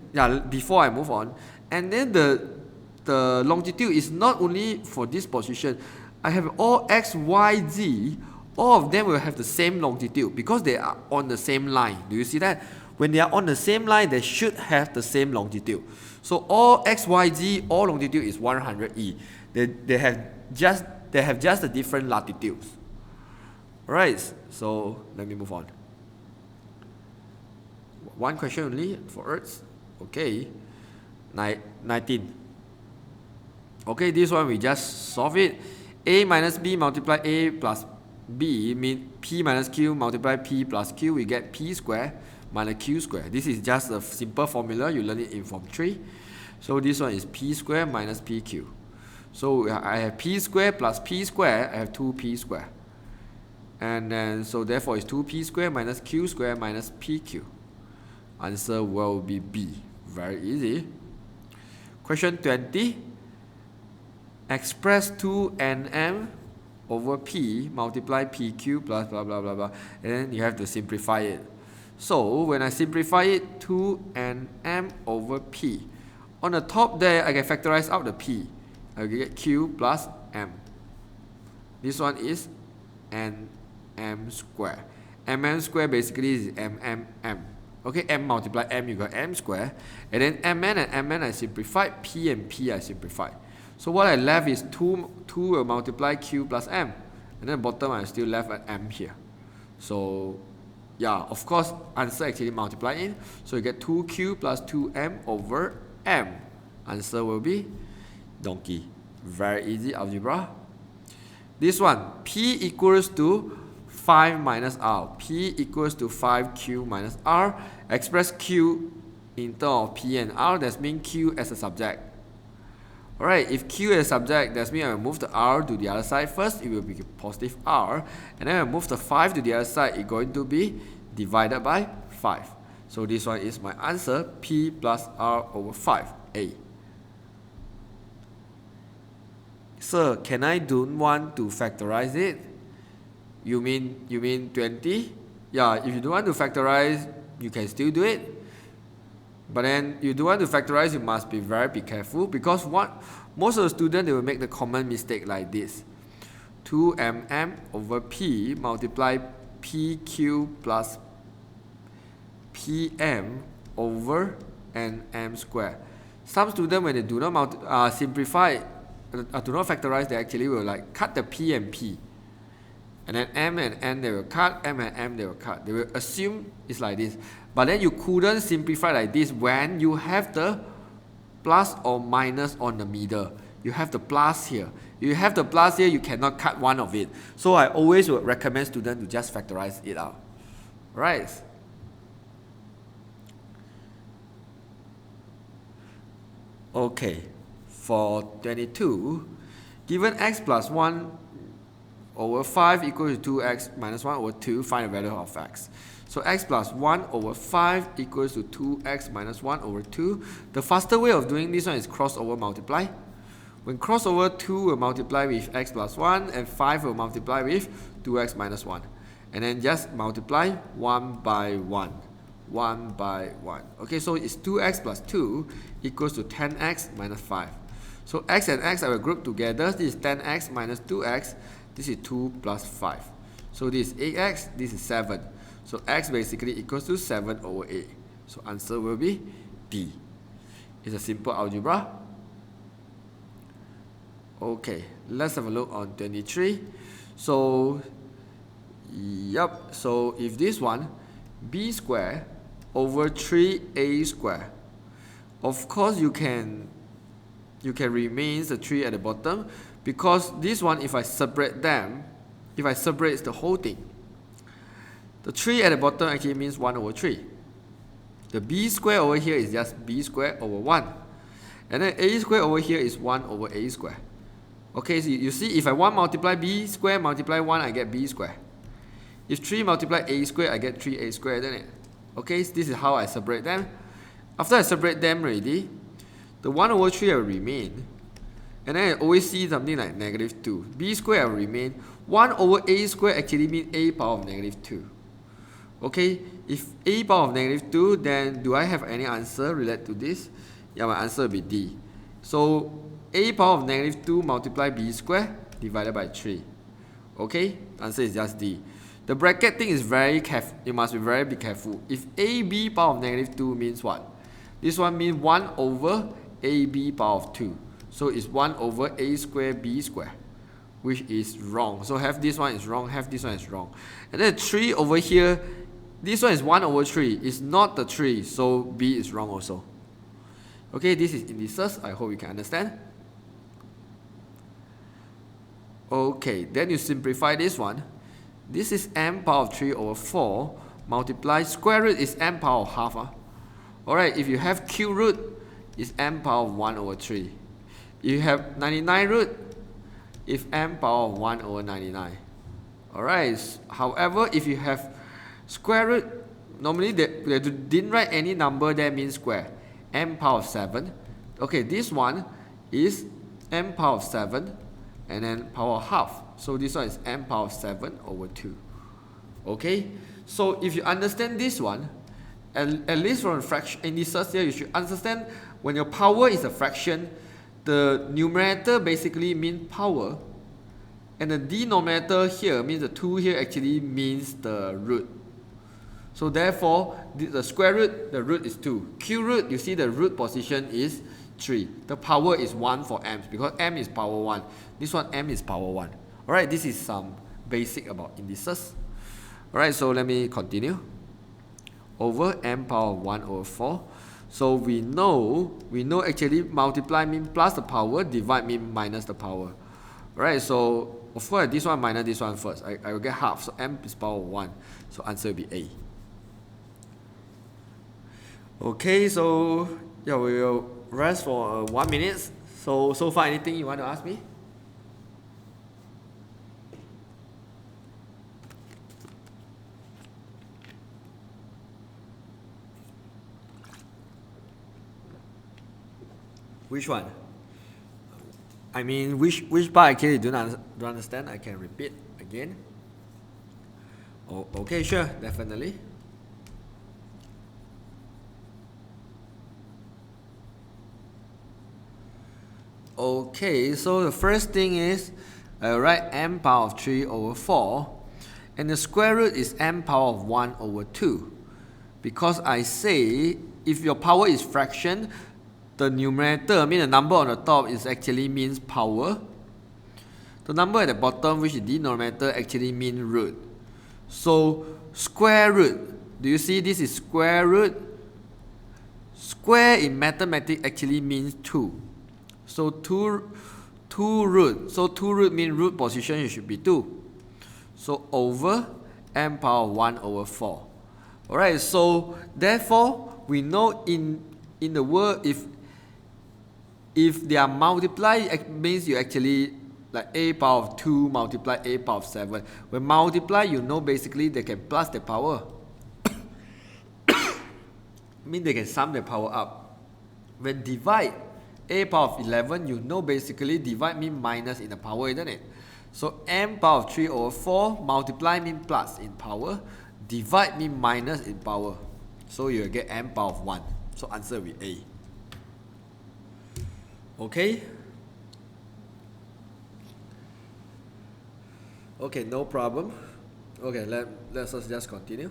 before I move on, and then the longitude is not only for this position. I have all X, Y, Z, all of them will have the same longitude because they are on the same line. Do you see that? When they are on the same line, they should have the same longitude. So all X, Y, Z, all longitude is 100E. They have just the different latitudes. Alright, so let me move on. One question only for Earth. Okay, 19. Okay, this one we just solve it. A minus B multiply A plus B mean P minus Q multiply P plus Q. We get P square minus Q square. This is just a simple formula. You learn it in Form 3. So this one is P square minus PQ. So I have P square plus P square. I have 2P square. And then so therefore it's 2P square minus Q square minus PQ. Answer will be B. Very easy. Question 20. Express 2nm over P multiply PQ plus blah blah blah blah. And then you have to simplify it. So when I simplify it, 2nm over P. On the top there, I can factorize out the P. I will get Q plus M. This one is nm square. Mm square basically is mmm. Okay, m multiply m, you got m square. And then mn and mn I simplified, p and p I simplified. So what I left is 2 will multiply q plus m. And then bottom I still left at m here. So yeah, of course answer actually multiply in. So you get 2q plus 2m over m. Answer will be donkey. Very easy algebra. This one, p equals to 5 minus r. P equals to 5q minus r. Express q in terms of p and r, that means q as a subject. Alright, if q is a subject, that means I will move the r to the other side first, it will be positive r. And then I will move the 5 to the other side, it's going to be divided by 5. So this one is my answer, p plus r over 5, A. Sir, can I don't want to factorize it? You mean 20? Yeah, if you don't want to factorize, you can still do it. But then you don't want to factorize, you must be very careful, because most of the students, they will make the common mistake like this. 2mm over p multiply pq plus pm over nm squared. Some students, when they do not simplify, do not factorize, they actually will like cut the p and p. And then m and n they will cut, m and m they will cut. They will assume it's like this. But then you couldn't simplify like this when you have the plus or minus on the middle. You have the plus here. You have the plus here, you cannot cut one of it. So I always would recommend students to just factorize it out. Right? Okay, for 22, given x plus 1 over 5 equals to 2x minus 1 over 2, find the value of x. So x plus 1 over 5 equals to 2x minus 1 over 2. The faster way of doing this one is crossover multiply. When crossover, 2 will multiply with x plus 1 and 5 will multiply with 2x minus 1. And then just multiply 1 by 1. 1 by 1. Okay, so it's 2x plus 2 equals to 10x minus 5. So x and x I will group together. This is 10x minus 2x. This is 2 plus 5. So this is 8x, this is 7. So x basically equals to 7 over 8. So answer will be D. It's a simple algebra. Okay, let's have a look on 23. So, so if this one, b squared over 3a squared, of course you can remain the 3 at the bottom, because this one, if I separate them, if I separate the whole thing, the 3 at the bottom actually means 1 over 3. The b squared over here is just b squared over 1. And then a squared over here is 1 over a squared. Okay, so you see, if I 1 multiply b squared multiply 1, I get b squared. If 3 multiply a squared, I get 3a squared, isn't it? Okay, so this is how I separate them. After I separate them already, the 1 over 3 will remain. And then I always see something like negative 2. b squared will remain. 1 over a squared actually means a power of negative 2. Okay, if a power of negative 2, then do I have any answer related to this? Yeah, my answer will be D. So a power of negative 2 multiply b squared divided by 3. Okay, answer is just D. The bracket thing is very careful. You must be very careful. If ab power of negative 2 means what? This one means 1 over ab power of 2. So it's 1 over a squared b squared, which is wrong. So have this one is wrong, have this one is wrong. And then 3 over here, this one is 1 over 3. It's not the 3, so b is wrong also. Okay, this is indices. I hope you can understand. Okay, then you simplify this one. This is m power of 3 over 4 multiply square root is m power of half. Alright, if you have cube root, it's m power of 1 over 3. If you have 99 root, it's m power of 1 over 99. Alright, however, if you have square root, normally they didn't write any number that means square. M power of 7. Okay, this one is m power of 7 and then power of half. So this one is m power of 7 over 2. Okay, so if you understand this one, at least from fraction indices here, you should understand when your power is a fraction, the numerator basically means power, and the denominator here means the 2 here actually means the root. So therefore, the square root, the root is 2. Cube root, you see the root position is 3. The power is 1 for m because m is power 1. This one m is power 1. Alright, this is some basic about indices. Alright, so let me continue. Over m power 1 over 4. So we know actually multiply means plus the power, divide means minus the power. Alright, so of course this one minus this one first. I will get half, so m is power of 1. So answer will be A. Okay, so yeah, we will rest for 1 minute. So far anything you want to ask me? Which one? I mean, which part actually you don't understand? I can repeat again. Oh, okay, sure, definitely. Okay, so the first thing is I write m power of 3 over 4, and the square root is m power of 1 over 2. Because I say if your power is fraction, the numerator, I mean the number on the top, is actually means power. The number at the bottom, which is denominator, actually means root. So square root, do you see this is square root? Square in mathematics actually means 2. So 2 root. So 2 root means root position it should be 2. So over m power 1 over 4. Alright, so therefore we know in the word if they are multiplied, it means you actually like a power of 2 multiply a power of 7. When multiply, you know basically they can plus the power. Mean they can sum the power up. When divide a power of 11, you know basically divide mean minus in the power, isn't it? So m power of 3 over 4 multiply mean plus in power, divide mean minus in power. So you will get m power of 1. So answer will be A. Okay? Okay, no problem. Okay, let's just continue.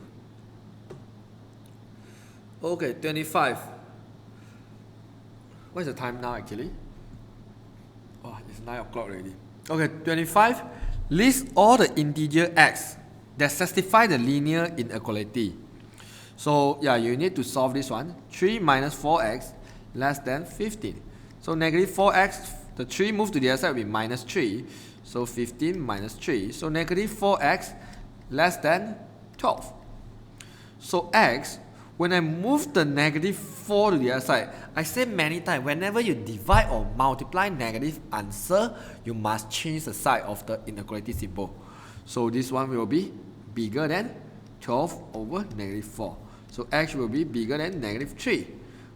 Okay, 25. What is the time now actually? Oh, it's 9 o'clock already. Okay, 25. List all the integer x that satisfy the linear inequality. So yeah, you need to solve this one. 3 minus 4x less than 15. So negative 4x, the 3 move to the other side will be minus 3. So 15 minus 3. So negative 4x less than 12. So x, when I move the negative 4 to the other side, I say many times, whenever you divide or multiply negative answer, you must change the sign of the inequality symbol. So this one will be bigger than 12 over negative 4. So x will be bigger than negative 3.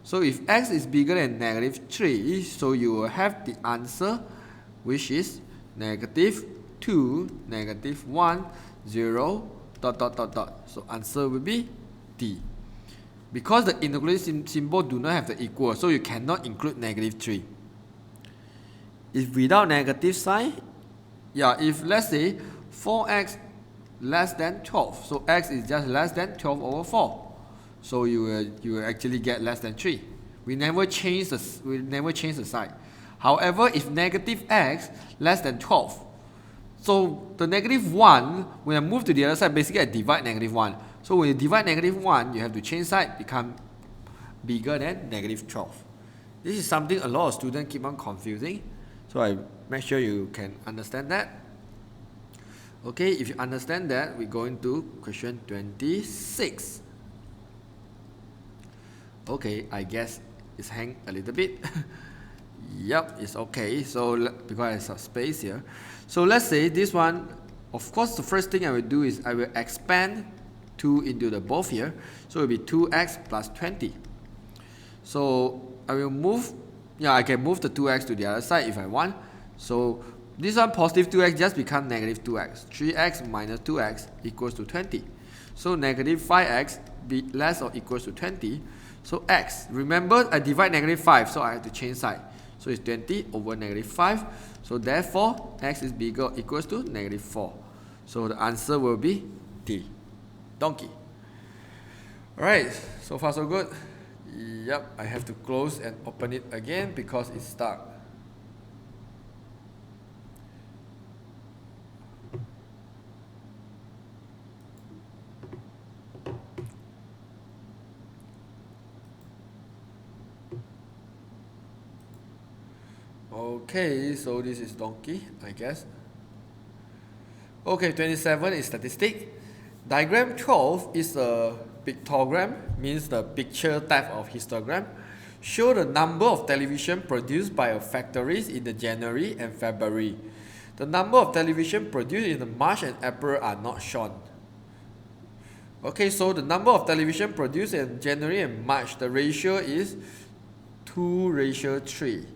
So if x is bigger than negative 3, so you will have the answer which is negative 2, negative 1, 0, ... So answer will be D. Because the inequality symbol do not have the equal, so you cannot include negative 3. If without negative sign, yeah, if let's say 4x less than 12, so x is just less than 12 over 4. So you will actually get less than 3. We never change the sign. However, if negative x less than 12, so the negative 1, when I move to the other side, basically I divide negative 1. So when you divide negative 1, you have to change side, become bigger than negative 12. This is something a lot of students keep on confusing. So I make sure you can understand that. Okay, if you understand that, we go into question 26. Okay, I guess it's hang a little bit. Yep, it's okay. So because I have space here. So let's say this one, of course the first thing I will do is I will expand 2 into the both here. So it will be 2x plus 20. So I will move, yeah, I can move the 2x to the other side if I want. So this one positive 2x just become negative 2x. 3x minus 2x equals to 20. So negative 5x be less or equals to 20. So x, remember I divide negative 5, so I have to change side. So it's 20 over negative 5. So therefore, x is bigger or equals to negative 4. So the answer will be D. Donkey. Alright, so far so good. Yep, I have to close and open it again because it's stuck. Okay, so this is donkey, I guess. Okay, 27 is statistic. Diagram 12 is a pictogram, means the picture type of histogram. Show the number of television produced by a factories in the January and February. The number of television produced in the March and April are not shown. Okay, so the number of television produced in January and March, the ratio is 2:3.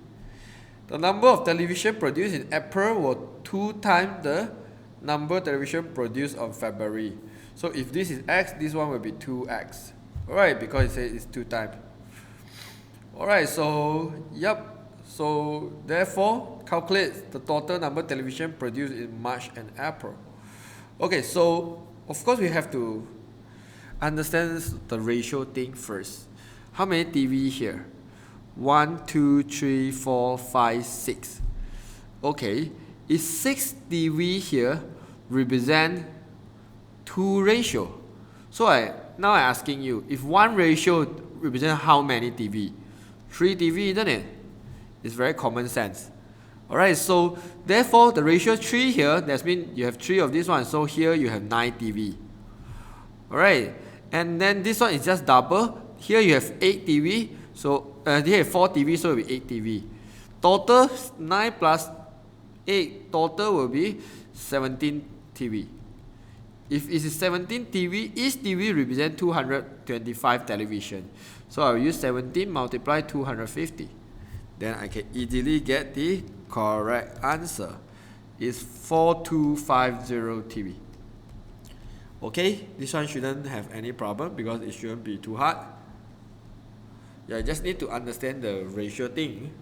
The number of television produced in April was 2 times the number of television produced on February. So if this is x, this one will be 2x. Alright, because it says it's 2 times. Alright, so yep. So therefore, calculate the total number of television produced in March and April. Okay, so of course we have to understand the ratio thing first. How many TV here? 1, 2, 3, 4, 5, 6. Okay, is 6 TV here represent 2 ratio? So now I'm asking you, if 1 ratio represent how many TV? 3 TV, isn't it? It's very common sense. Alright, so therefore the ratio 3 here, that means you have 3 of this one, so here you have 9 TV. Alright, and then this one is just double. Here you have 8 TV, so here you have 4 TV, so it will be 8 TV. Total 9 plus 8, total will be 17 TV. If it is 17 TV, each TV represents 225 television. So I will use 17 multiply 250. Then I can easily get the correct answer. It's 4250 TV. Okay, this one shouldn't have any problem because it shouldn't be too hard. Yeah, I just need to understand the ratio thing.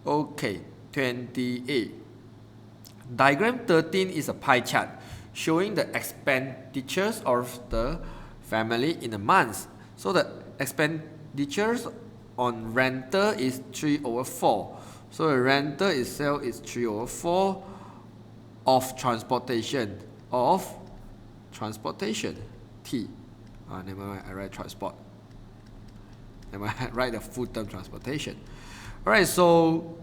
Okay, 28. Diagram 13 is a pie chart showing the expenditures of the family in a month. So the expenditures on rental is 3/4. So the rental itself is 3/4 of transportation. T. Never mind, I write transport. Never mind, I write the full term transportation. Alright, so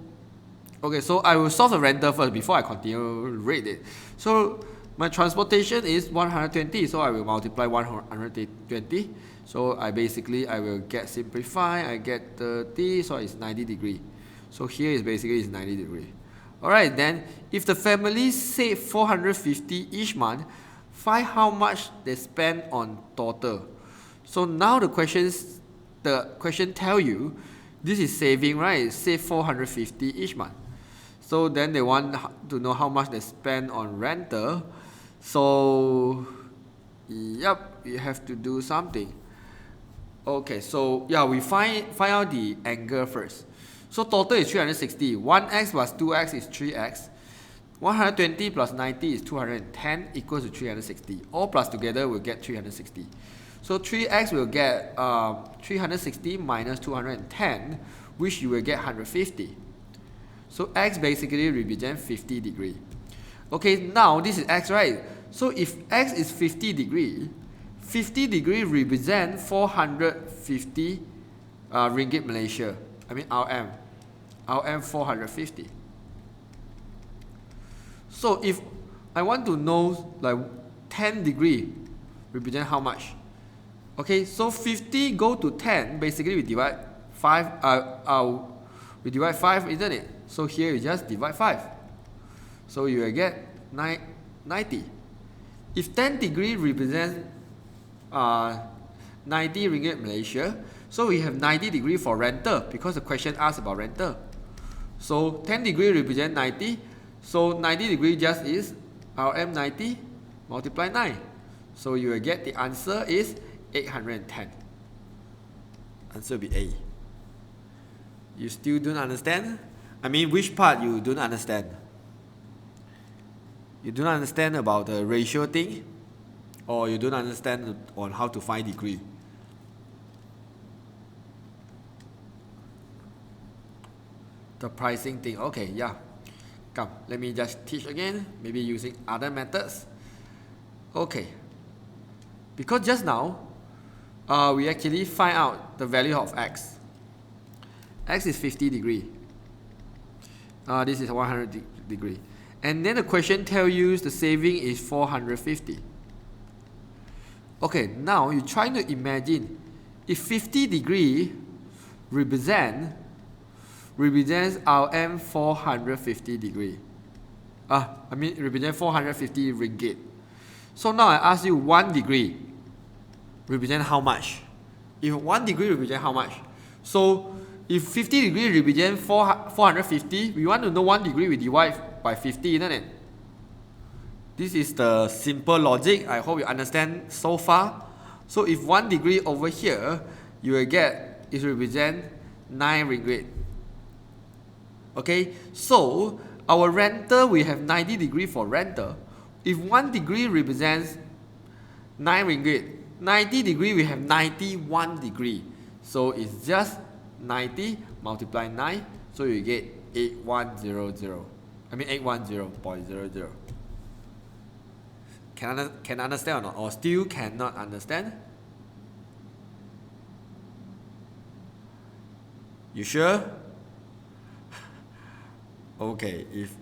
okay, so I will solve the rental first before I continue read it. So my transportation is 120, so I will multiply 120. So I will get simplify, I get 30, so it's 90 degree. So here is basically is 90 degree. Alright, then if the family save 450 each month, find how much they spend on total. So now the question tell you this is saving, right? Save 450 each month. So then they want to know how much they spend on rental. So yep, you have to do something. Okay, so yeah, we find out the angle first. So total is 360. 1x plus 2x is 3x. 120 plus 90 is 210 equals to 360. All plus together will get 360. So 3x will get 360 minus 210, which you will get 150. So x basically represents 50 degree. Okay, now this is x, right? So if x is 50 degree, 50 degree represent 450 ringgit Malaysia. I mean RM. RM 450. So if I want to know like 10 degree represent how much? Okay, so 50 go to 10, basically we divide 5, we divide 5, isn't it? So here you just divide 5. So you will get 90. If 10 degree represents 90 ringgit Malaysia, so we have 90 degree for rental because the question asks about rental. So 10 degree represent 90. So 90 degree just is RM 90 multiply 9. So you will get the answer is 810. Answer will be A. You still don't understand? I mean, which part you don't understand? You don't understand about the ratio thing? Or you don't understand on how to find degree? The pricing thing. Okay, yeah. Come, let me just teach again, maybe using other methods. Okay. Because just now, we actually find out the value of x. X is 50 degree. This is 100 degree. And then the question tells you the saving is 450. Okay, now you're trying to imagine if 50 degree represents our M 450 degree. Represent 450 ringgit. So now I ask you 1 degree represent how much? If 1 degree represent how much? So if 50 degree represent 450, we want to know 1 degree, we divide by 50, isn't it? This is the simple logic. I hope you understand so far. So if 1 degree over here, you will get, it represent 9 ringgit. Okay, so our rental, we have 90 degree for rental. If 1 degree represents 9 ringgit, 90 degree we have 91 degree. So it's just 90 multiply 9, so you get 8100. 810.00. Can understand or not? Or still cannot understand? You sure? Okay, if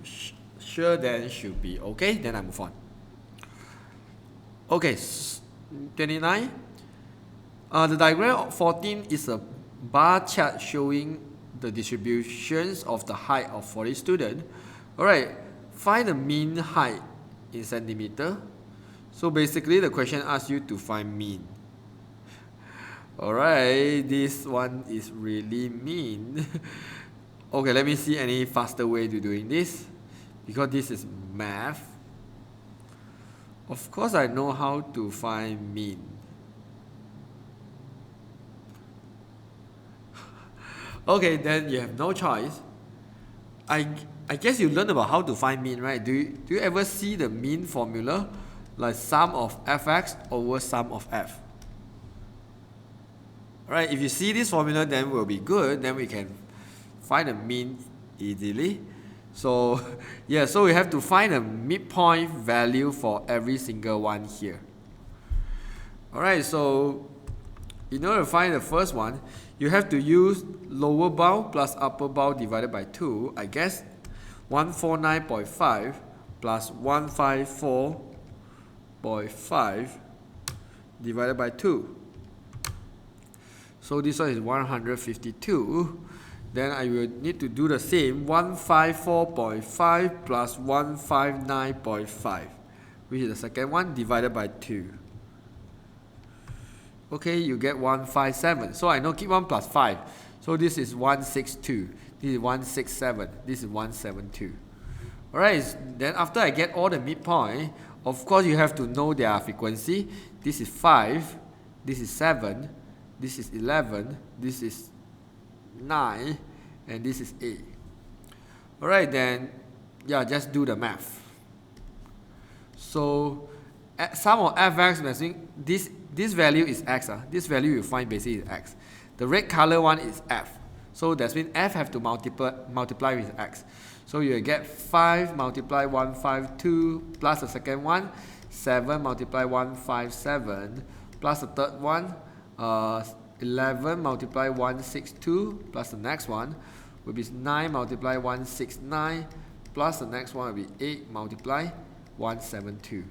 sure, then should be okay. Then I move on. Okay, 29. The diagram of 14 is a bar chart showing the distributions of the height of 40 students. Alright, find the mean height in centimeter. So basically the question asks you to find mean. Alright, this one is really mean. Okay, let me see any faster way to doing this, because this is math. Of course I know how to find mean. Okay, then you have no choice. I guess you learned about how to find mean, right? Do you ever see the mean formula? Like sum of fx over sum of f. Alright, if you see this formula, then we'll be good. Then we can find the mean easily. So yeah, so we have to find a midpoint value for every single one here. Alright, so in order to find the first one, you have to use lower bound plus upper bound divided by 2. I guess 149.5 plus 154.5 divided by 2. So this one is 152. Then I will need to do the same, 154.5 plus 159.5, which is the second one, divided by 2. Okay, you get 157. So I know keep 1 plus 5. So this is 162. This is 167. This is 172. Alright, then after I get all the midpoint, of course you have to know their frequency. This is 5. This is 7. This is 11. This is 9. And this is 8. Alright, then yeah, just do the math. So sum of fx, this value is x. This value you find basically is x. The red color one is f. So that means f have to multiply with x. So you get 5 multiply 152 plus the second one, 7 multiply 157 plus the third one, 11 multiply 162 plus the next one will be 9 multiply 169 plus the next one will be 8 multiply 172.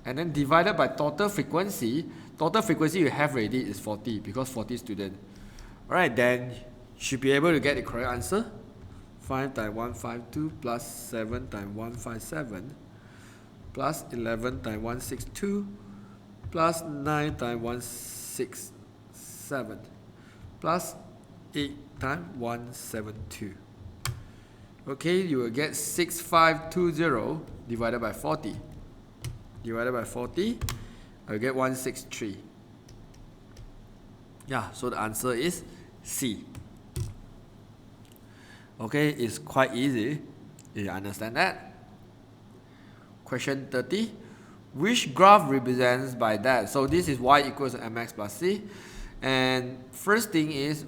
And then divided by total frequency. Total frequency you have already is 40 because 40 students. Alright, then should be able to get the correct answer. 5 times 152 plus 7 times 157 plus 11 times 162 plus 9 times 167 plus 8 times 172. Okay, you will get 6520 divided by 40. Divided by 40, I will get 163. Yeah, so the answer is C. Okay, it's quite easy. You understand that? Question 30. Which graph represents by that? So this is y equals to mx plus c. And first thing is,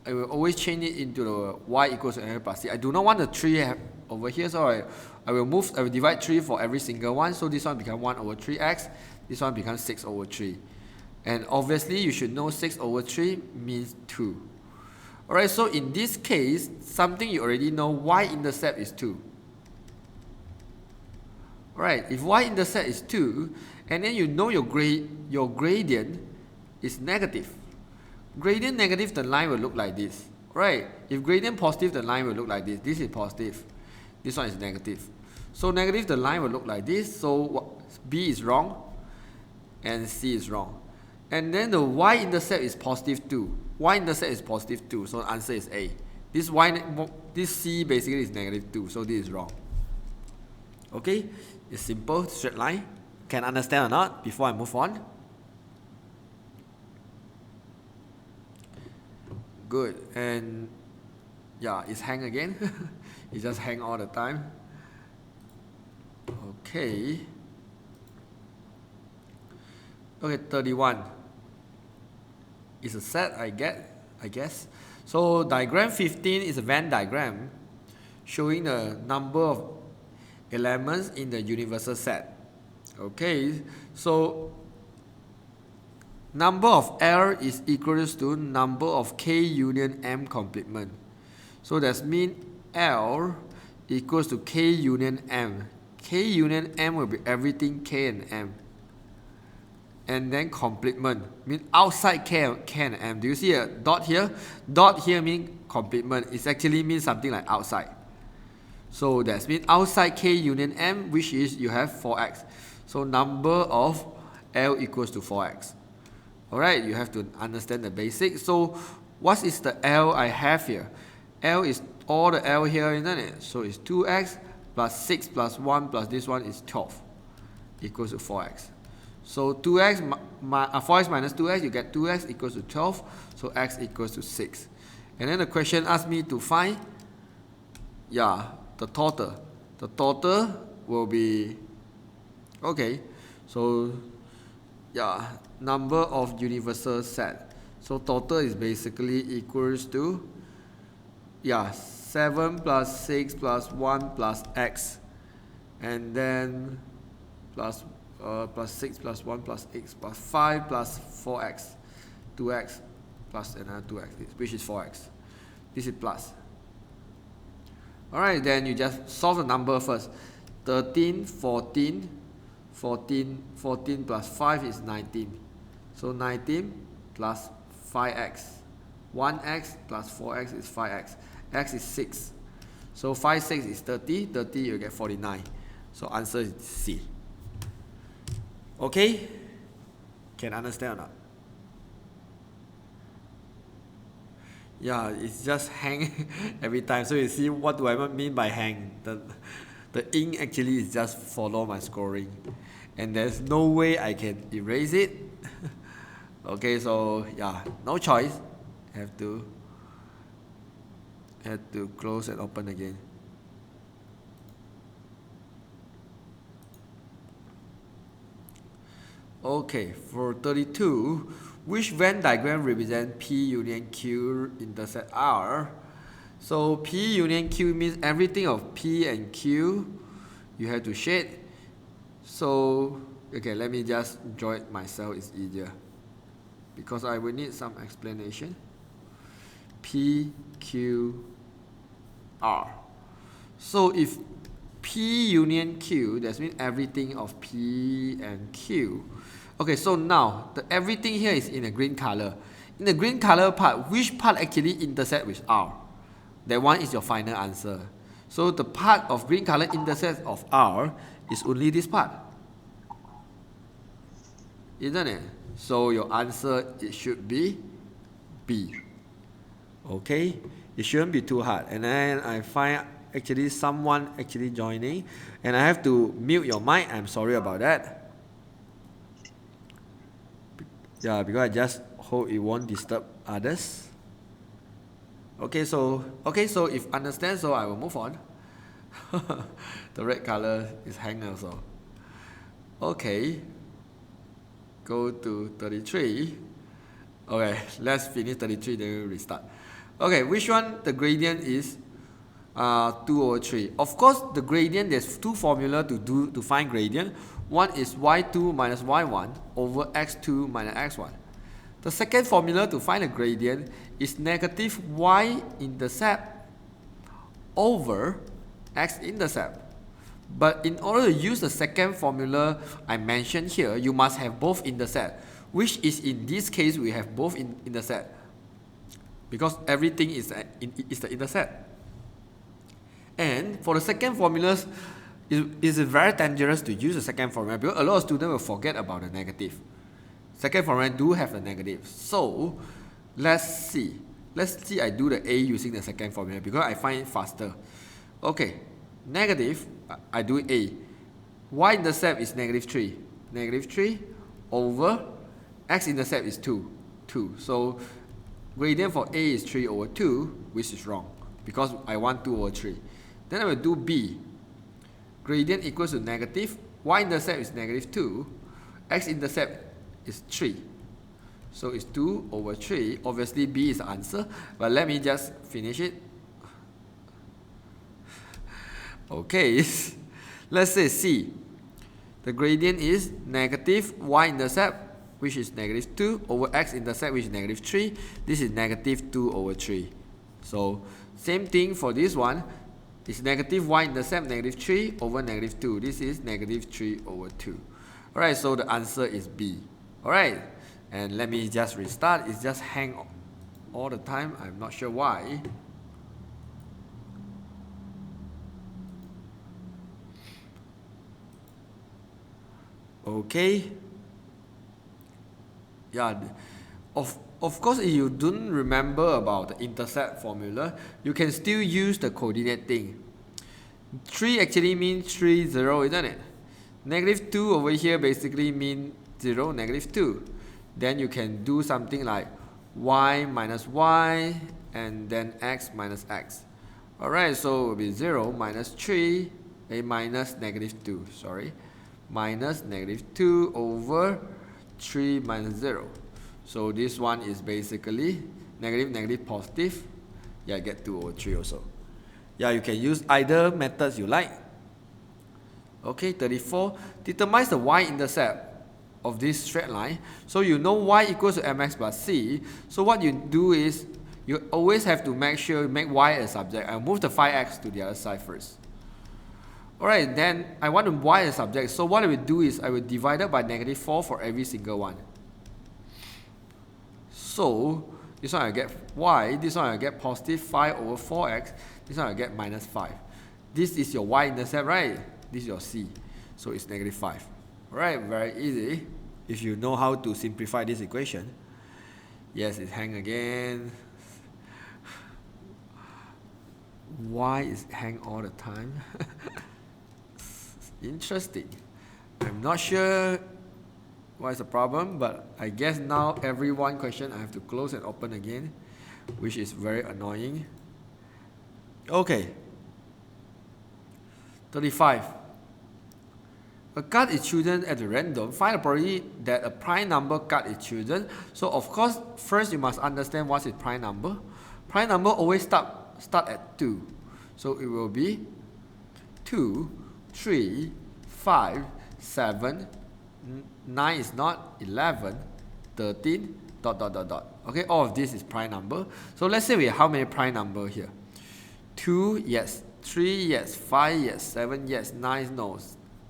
I will always change it into the y equals to mx plus c. I do not want the 3 over here, so I will divide 3 for every single one. So this one becomes 1 over 3x. This one becomes 6 over 3. And obviously, you should know 6 over 3 means 2. Alright, so in this case, something you already know, y-intercept is 2. Alright, if y-intercept is 2, and then you know your gradient is negative. Gradient negative, the line will look like this. Right? If gradient positive, the line will look like this. This is positive. This one is negative. So negative, the line will look like this. So B is wrong and C is wrong. And then the y-intercept is positive 2. Y-intercept is positive 2. So the answer is A. This C basically is negative 2. So this is wrong. Okay? It's simple, straight line. Can understand or not before I move on? Good. And yeah, it's hang again. It just hang all the time. Okay. Okay, 31. It's a set I guess. So diagram 15 is a Venn diagram showing the number of elements in the universal set. Okay, so number of L is equals to number of K union M complement. So that means L equals to K union M. K union M will be everything K and M. And then complement means outside K and M. Do you see a dot here? Dot here means complement. It actually means something like outside. So that means outside K union M, which is you have 4x. So number of L equals to 4x. Alright, you have to understand the basics. So what is the L I have here? L is all the L here, isn't it? So it's 2x plus 6 plus 1 plus this one is 12 equals to 4x. So 4x minus 2x, you get 2x equals to 12. So x equals to 6. And then the question asked me to find, the total. The total will be, okay, so number of universal set. So total is basically equals to 7 plus 6 plus 1 plus x, and then plus 6 plus 1 plus x plus 5 plus 4x, 2x plus another 2x, which is 4x. This is plus. Alright, then you just solve the number first. 13, 14 plus 5 is 19. So 19 plus 5x. 1x plus 4x is 5x. X is 6. So 5, 6 is 30. 30 you get 49. So answer is C. Okay? Can understand or not? Yeah, it's just hang every time. So you see what do I mean by hang? The ink actually is just follow my scoring. And there's no way I can erase it. Okay, so no choice. Have to close and open again. Okay, for 32, which Venn diagram represents P union Q intersect R? So P union Q means everything of P and Q you have to shade. So okay, let me just draw it myself, it's easier, because I will need some explanation. P, Q, R. So if P union Q, that means everything of P and Q. Okay, so now the everything here is in a green color. In the green color part, which part actually intersect with R? That one is your final answer. So the part of green color intersect of R is only this part, isn't it? So your answer, it should be B. Okay, it shouldn't be too hard. And then I find actually someone actually joining, and I have to mute your mic. I'm sorry about that. Because I just hope it won't disturb others. Okay, so if understand, so I will move on. The red color is hang also. Okay, go to 33. Okay, let's finish 33, then we'll restart. Okay, which one the gradient is 2 over 3? Of course, the gradient, there's two formula to find gradient. One is y2 minus y1 over x2 minus x1. The second formula to find the gradient is negative y-intercept over x-intercept. But in order to use the second formula I mentioned here, you must have both intercept, which is in this case we have both intercept, because everything is the intercept. And for the second formulas, it's very dangerous to use the second formula because a lot of students will forget about the negative. Second formula do have a negative. So let's see. Let's see I do the A using the second formula because I find it faster. Okay, negative, I do A. Y-intercept is negative 3. Negative 3 over x-intercept is 2. 2. So gradient for A is 3 over 2, which is wrong because I want 2 over 3. Then I will do B. Gradient equals to negative. Y-intercept is negative 2. X-intercept is 3. So it's 2 over 3. Obviously B is the answer. But let me just finish it. Okay. Let's say C. The gradient is negative y-intercept, which is negative 2, over x-intercept, which is negative 3. This is negative 2 over 3. So same thing for this one. It's negative y-intercept, negative 3 over negative 2. This is negative 3 over 2. Alright, so the answer is B. Alright, and let me just restart. It's just hang all the time. I'm not sure why. Okay. Yeah. Of course, if you don't remember about the intercept formula, you can still use the coordinate thing. 3 actually means 3, 0, isn't it? Negative 2 over here basically means 0, negative 2. Then you can do something like y minus y and then x minus x. Alright, so it will be 0 minus 3, minus negative 2, sorry. Minus negative 2 over 3 minus 0. So this one is basically negative, negative, positive. Yeah, I get 2 over 3 also. Yeah, you can use either methods you like. Okay, 34. Determines the y-intercept of this straight line. So you know y equals to mx plus c. So what you do is, you always have to make sure you make y a subject. I'll move the phi x to the other side first. Alright, then I want y as a subject. So what I will do is, I will divide it by negative 4 for every single one. So this one I get y, this one I get positive 5 over 4x, this one I get minus 5. This is your y-intercept, right? This is your c. So it's negative 5. Alright, very easy if you know how to simplify this equation. Yes, it hang again. Why is it hang all the time? Interesting. I'm not sure what is the problem, but I guess now every one question I have to close and open again, which is very annoying. Okay. 35. A card is chosen at random. Find the probability that a prime number card is chosen. So of course, first you must understand what is prime number. Prime number always start at 2. So it will be 2, 3, 5, 7, 9 is not, 11, 13, ... Okay, all of this is prime number. So let's say we have how many prime number here? 2, yes. 3, yes. 5, yes. 7, yes. 9, no.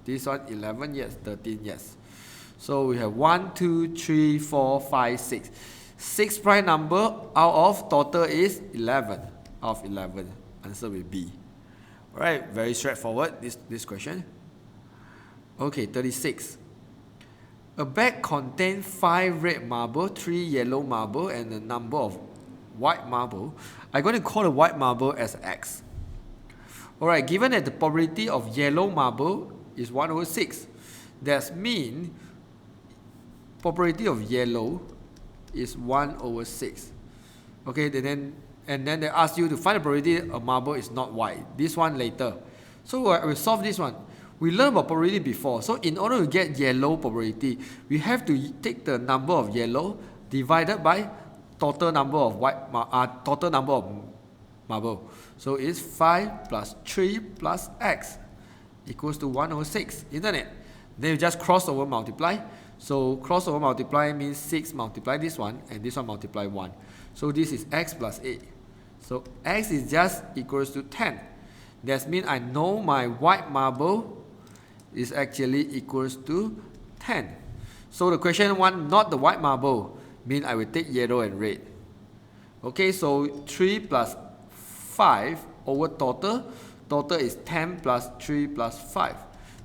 This one, 11, yes. 13, yes. So we have 1, 2, 3, 4, 5, 6. 6 prime number out of total is 11. Out of 11. Answer will be B. Alright, very straightforward, this question. Okay, 36. A bag contains 5 red marble, 3 yellow marble, and a number of white marble. I'm going to call the white marble as X. Alright, given that the probability of yellow marble is 1 over 6, that means probability of yellow is 1 over 6. Okay, and then they ask you to find the probability a marble is not white. This one later. So we'll solve this one. We learned about probability before. So in order to get yellow probability, we have to take the number of yellow divided by total number of total number of marble. So it's 5 plus 3 plus x equals to 1 over 6, isn't it? Then you just cross over multiply. So crossover multiply means 6 multiply this one, and this one multiply 1. So this is x plus 8. So x is just equals to 10. That means I know my white marble is actually equals to 10. So the question one, not the white marble, means I will take yellow and red. Okay, so 3 plus 5 over total. Total is 10 plus 3 plus 5.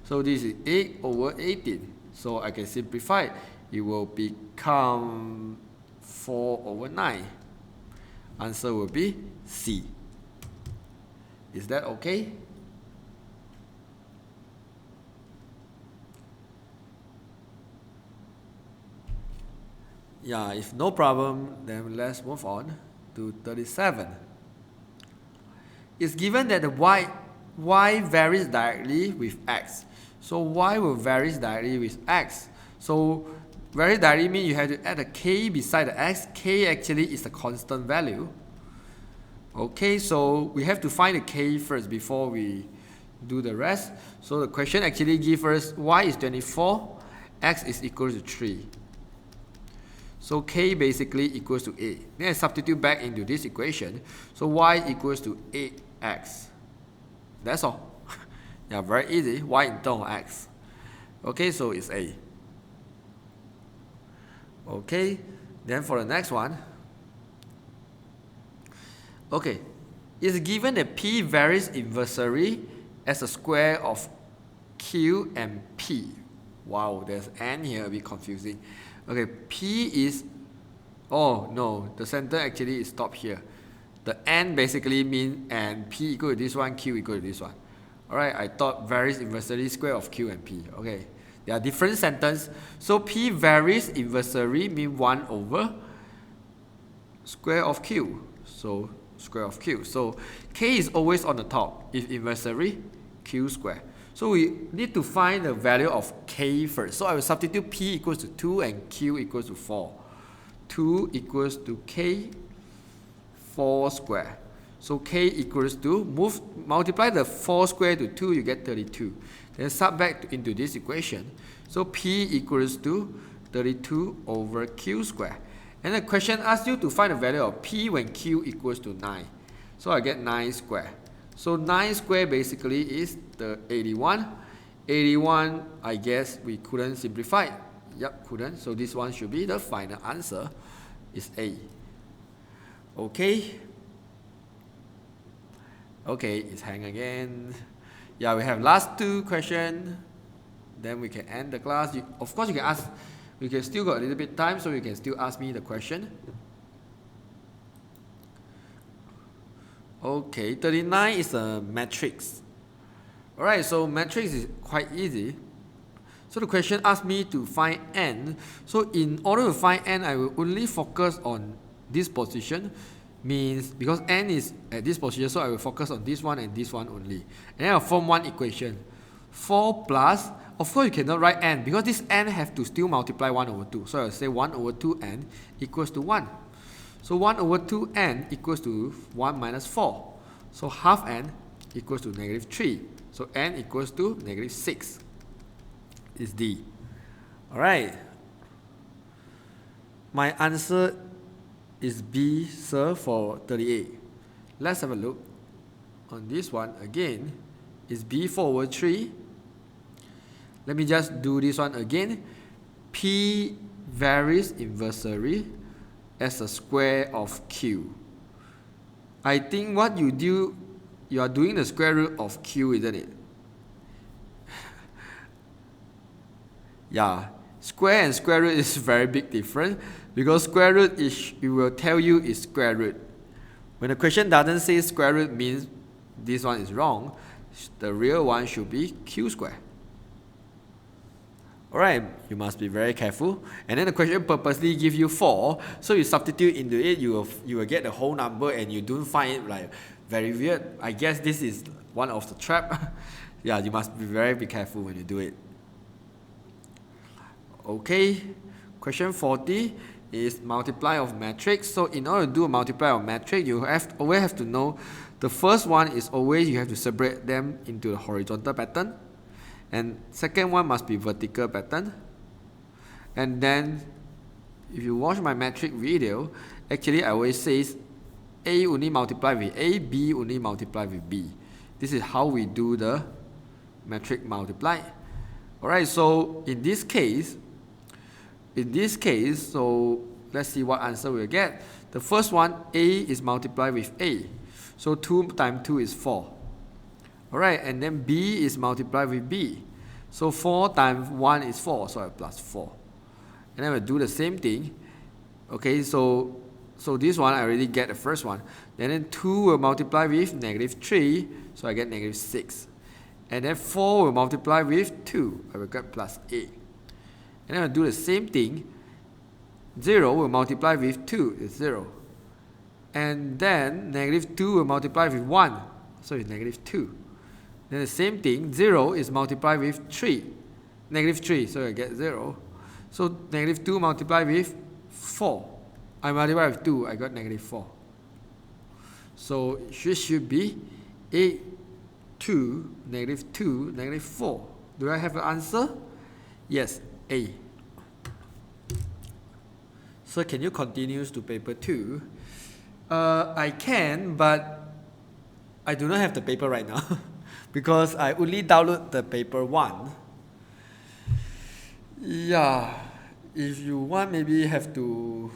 So this is 8 over 18. So I can simplify it. It will become 4 over 9. Answer will be C. Is that okay? Yeah, if no problem, then let's move on to 37. It's given that the y varies directly with x. So y will vary directly with x. So vary directly means you have to add a k beside the x. K actually is a constant value. Okay, so we have to find the k first before we do the rest. So the question actually gives us y is 24, x is equal to 3. So k basically equals to 8. Then I substitute back into this equation. So y equals to 8x. That's all. Yeah, very easy. Y in terms of x. Okay, so it's A. Okay, then for the next one. Okay, it's given that P varies inversely as a square of Q and P. Wow, there's N here, a bit confusing. Okay, P is, oh no, the center actually is stopped here. The N basically means and P equal to this one, Q equal to this one. Alright, I thought varies inversely square of Q and P. Okay, there are different sentences. So P varies inversely means 1 over square of Q. So square of Q. So K is always on the top. If inversely, Q square. So we need to find the value of K first. So I will substitute P equals to 2 and Q equals to 4. 2 equals to K 4 square. So K equals to, multiply the 4 square to 2, you get 32. Then sub back into this equation. So P equals to 32 over Q square. And the question asks you to find the value of P when Q equals to 9. So I get 9 square. So 9 square basically is the 81. 81, I guess we couldn't simplify. Yep, couldn't. So this one should be the final answer. Is A. Okay. Okay, it's hang again. Yeah, we have last 2 questions. Then we can end the class. Of course, you can ask. We can still got a little bit time, so you can still ask me the question. Okay, 39 is a matrix. Alright, so matrix is quite easy. So the question asked me to find n. So in order to find n, I will only focus on this position. Means because n is at this position, so I will focus on this one and this one only. And then I'll form one equation. 4 plus, of course you cannot write n because this n have to still multiply 1 over 2. So I'll say 1 over 2n equals to 1. So 1 over 2n equals to 1 minus 4. So half n equals to negative 3. So n equals to negative 6. Is D. Alright. My answer is B, sir, for 38. Let's have a look on this one again. Is B 4 over 3. Let me just do this one again. P varies inversely as a square of Q. I think what you do, you are doing the square root of Q, isn't it? Yeah, square and square root is very big difference because square root is, it will tell you is square root. When the question doesn't say square root means this one is wrong. The real one should be Q square. Alright, you must be very careful. And then the question purposely give you 4, so you substitute into it, you will get the whole number and you don't find it like very weird. I guess this is one of the trap. Yeah, you must be very careful when you do it. Okay, question 40 is multiply of matrix. So in order to do a multiply of matrix, you always have to know the first one is always you have to separate them into the horizontal pattern. And second one must be vertical pattern. And then if you watch my metric video, actually I always say A only multiply with A, B only multiply with B. This is how we do the metric multiply. Alright, so in this case, so let's see what answer we'll get. The first one, A is multiplied with A. So 2 times 2 is 4. Alright, and then B is multiplied with B. So 4 times 1 is 4, so I plus 4. And then we'll do the same thing. Okay, so this one I already get the first one. And then 2 will multiply with negative 3, so I get negative 6. And then 4 will multiply with 2, I will get plus 8. And then I'll do the same thing. 0 will multiply with 2, is 0. And then negative 2 will multiply with 1, so it's negative 2. Then the same thing, 0 is multiplied with 3, negative 3, so I get 0. So negative 2 multiplied with 4. I multiply with 2, I got negative 4. So it should be 8, 2, negative 4. Do I have an answer? Yes, A. So can you continue to paper 2? I can, but I do not have the paper right now because I only download the paper 1. Yeah, if you want, maybe have to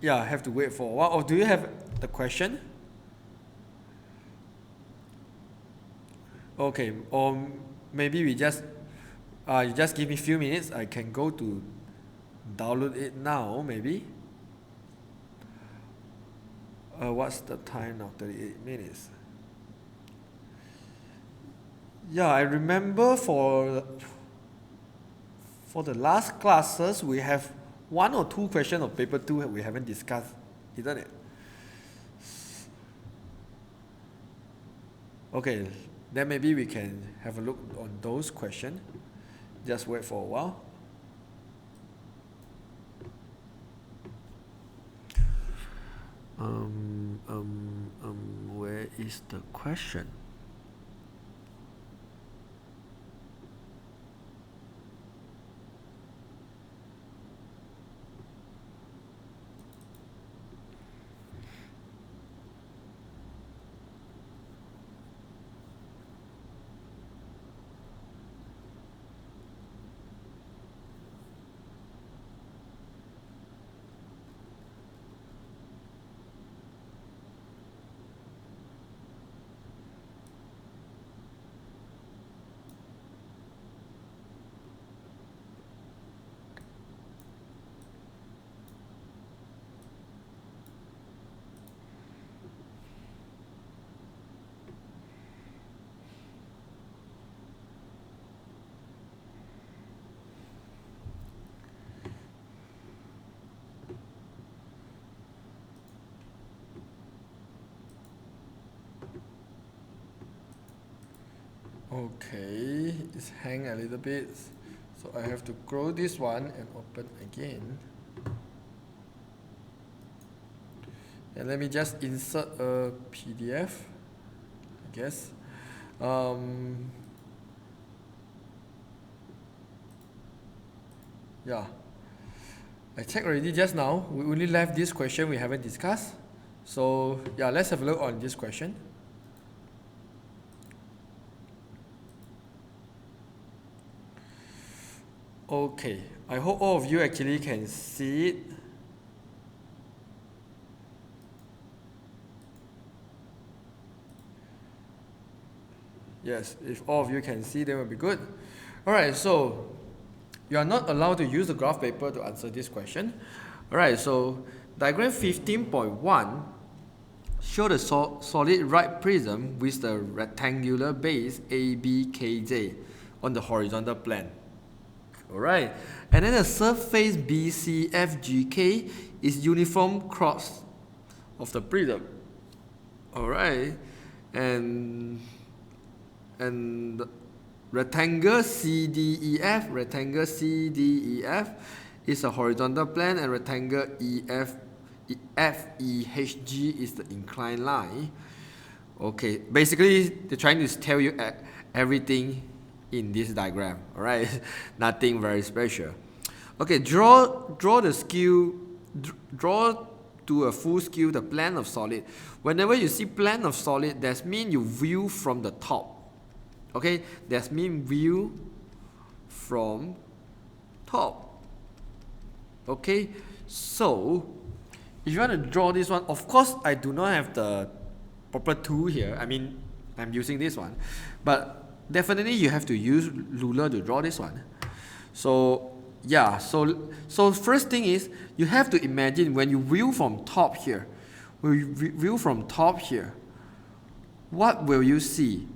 wait for a while. Or do you have the question? Okay, or maybe we just you just give me a few minutes. I can go to download it now, maybe. What's the time now? 38 minutes. Yeah, I remember for the last classes, we have 1 or 2 questions of paper 2 we haven't discussed, isn't it? Okay, then maybe we can have a look on those questions. Just wait for a while. Where is the question? Okay, it's hang a little bit, so I have to close this one and open again. And let me just insert a PDF, I guess. Yeah, I checked already just now. We only left this question we haven't discussed. So yeah, let's have a look on this question. Okay, I hope all of you actually can see it. Yes, if all of you can see, then will be good. Alright, so you are not allowed to use the graph paper to answer this question. Alright, so diagram 15.1 show the solid right prism with the rectangular base ABKJ on the horizontal plane. Alright, and then the surface BCFGK is uniform cross of the prism. Alright, and rectangle CDEF is a horizontal plane, and rectangle FEHG is the inclined line. Okay, basically they're trying to tell you everything in this diagram, alright? Nothing very special. Okay, draw the skew, draw to a full skew the plane of solid. Whenever you see plane of solid, that means you view from the top. Okay, that means view from top. Okay, so if you want to draw this one, of course I do not have the proper tool here. I mean, I'm using this one, but definitely you have to use ruler to draw this one. So yeah, so first thing is you have to imagine when you view from top here, when you view from top here, what will you see?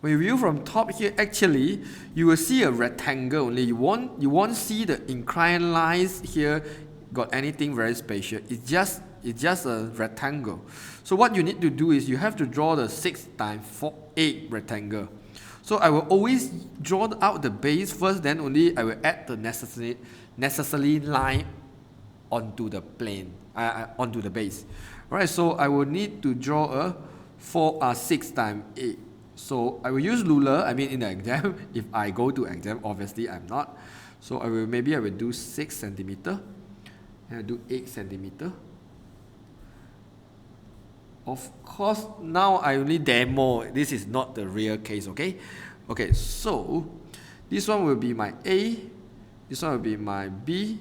When you view from top here, actually you will see a rectangle only. You won't see the inclined lines here got anything very special. It's just a rectangle. So what you need to do is you have to draw the 6 times 8 rectangle. So I will always draw out the base first, then only I will add the necessary line onto the plane, onto the base. Alright, so I will need to draw a 6 times 8. So I will use ruler, I mean in the exam. If I go to exam, obviously I'm not. So maybe I will do 6 centimeter, and I do 8 centimeter. Of course, now I only demo. This is not the real case, okay? Okay, so this one will be my A, this one will be my B,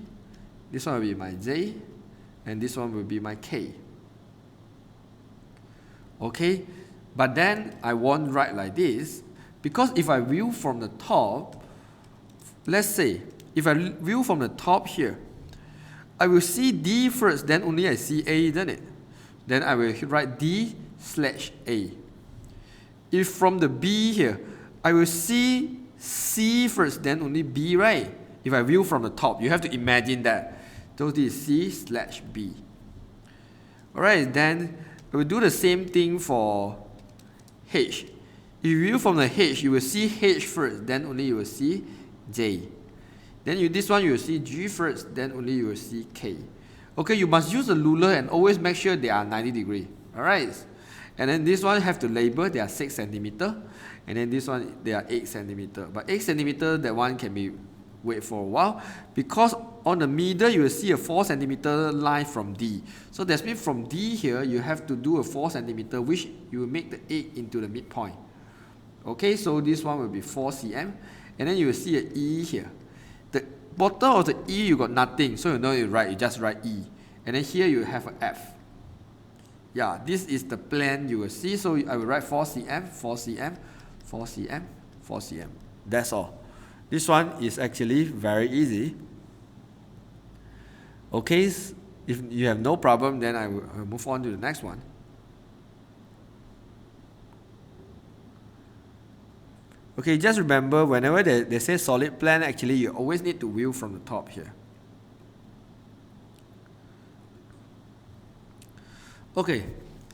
this one will be my J, and this one will be my K. Okay, but then I won't write like this, because if I view from the top, let's say, if I view from the top here, I will see D first, then only I see A, isn't it? Then I will write D/A. If from the B here, I will see C first, then only B, right? If I view from the top, you have to imagine that. So this is C/B. Alright, then I will do the same thing for H. If you view from the H, you will see H first, then only you will see J. Then this one you will see G first, then only you will see K. Okay, you must use a ruler and always make sure they are 90 degrees. Alright. And then this one have to label, they are 6 centimeter. And then this one, they are 8 centimeter. But 8 centimeter, that one can be wait for a while. Because on the middle, you will see a 4 centimeter line from D. So that means from D here, you have to do a 4 centimeter, which you will make the 8 into the midpoint. Okay, so this one will be 4 cm. And then you will see an E here. The bottom of the E, you got nothing. So you know you just write E. And then here you have an F. Yeah, this is the plan you will see. So I will write 4 cm, 4 cm, 4 cm, 4 cm. That's all. This one is actually very easy. Okay, if you have no problem, then I will move on to the next one. Okay, just remember, whenever they say solid plan, actually you always need to view from the top here. Okay,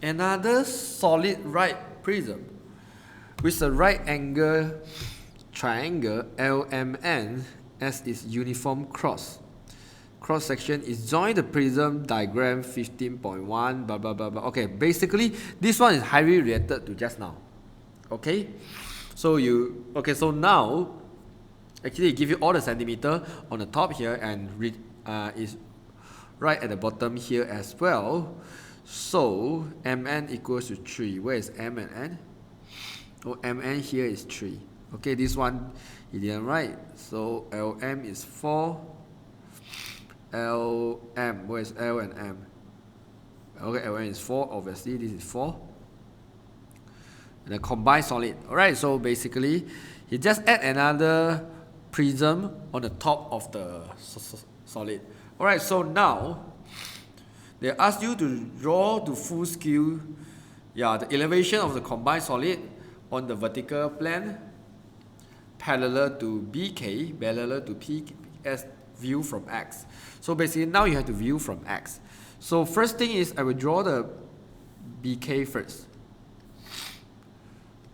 another solid right prism with a right angle triangle LMN as its uniform cross. Cross section is join the prism diagram 15.1 blah blah blah blah. Okay, basically this one is highly related to just now. Okay, so now actually it gives you all the centimeter on the top here and is right at the bottom here as well. So mn equals to 3. Where is m and n? Oh, mn here is 3. Okay, this one he didn't write. So lm is 4. Lm, where is L and M? Okay, Lm is 4, obviously this is 4. And a combined solid. Alright, so basically he just add another prism on the top of the solid. Alright, so now they ask you to draw to full skew, the elevation of the combined solid on the vertical plane parallel to BK, parallel to PS view from X. So basically now you have to view from X. So first thing is I will draw the BK first.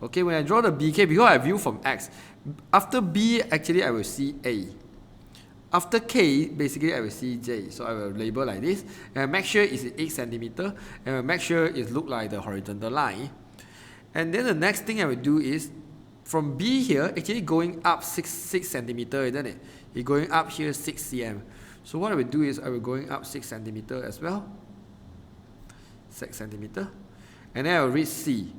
Okay, when I draw the BK, because I view from X, after B actually I will see A. After K, basically I will see J. So I will label like this, and make sure it's 8 centimeter, and make sure it look like the horizontal line. And then the next thing I will do is from B here, actually going up 6 centimeter, isn't it? It's going up here 6 cm. So what I will do is I will going up 6 centimeter as well. 6 centimeter. And then I will read C.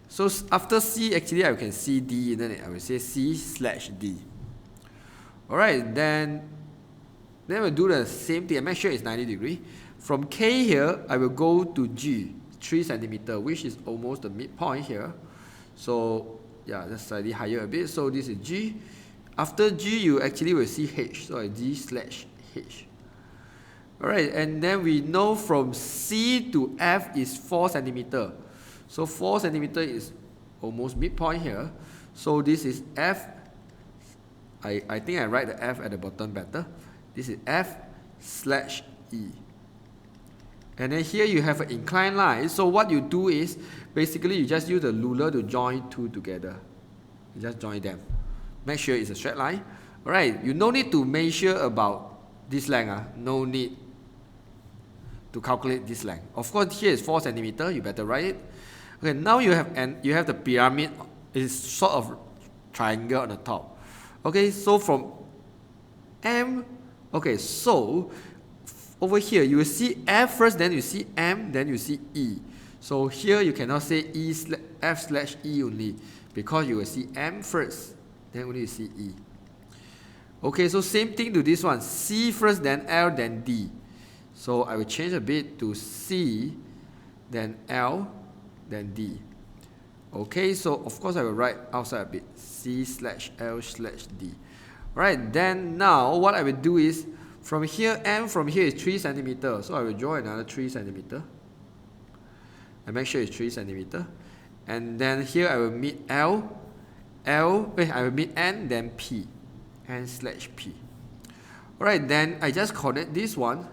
So after C, actually I can see D, isn't it? I will say C/D. Alright, then we'll do the same thing. I make sure it's 90 degrees. From K here, I will go to G, 3 centimeter, which is almost the midpoint here. So yeah, that's slightly higher a bit. So this is G. After G, you actually will see H. So G/H. Alright, and then we know from C to F is 4 centimeter. So 4 centimeter is almost midpoint here. So this is F. I think I write the F at the bottom better. This is F/E. And then here you have an inclined line. So what you do is, basically you just use the ruler to join two together. You just join them. Make sure it's a straight line. Alright, you no need to measure about this length. No need to calculate this length. Of course, here is 4 centimeter. You better write it. Okay, now you have the pyramid. It's sort of triangle on the top. Okay, so from M, okay, so over here you will see F first, then you see M, then you see E. So here you cannot say F/E only, because you will see M first, then only you see E. Okay, so same thing to this one. C first, then L, then D. So I will change a bit to C, then L, then D. Okay, so of course I will write outside a bit, C/L/D. Right, then now what I will do is, from here, M from here is 3 centimeter. So I will draw another 3 centimeter. I make sure it's 3 centimeter. And then here I will meet I will meet N, then P. N/P. Alright, then I just connect this one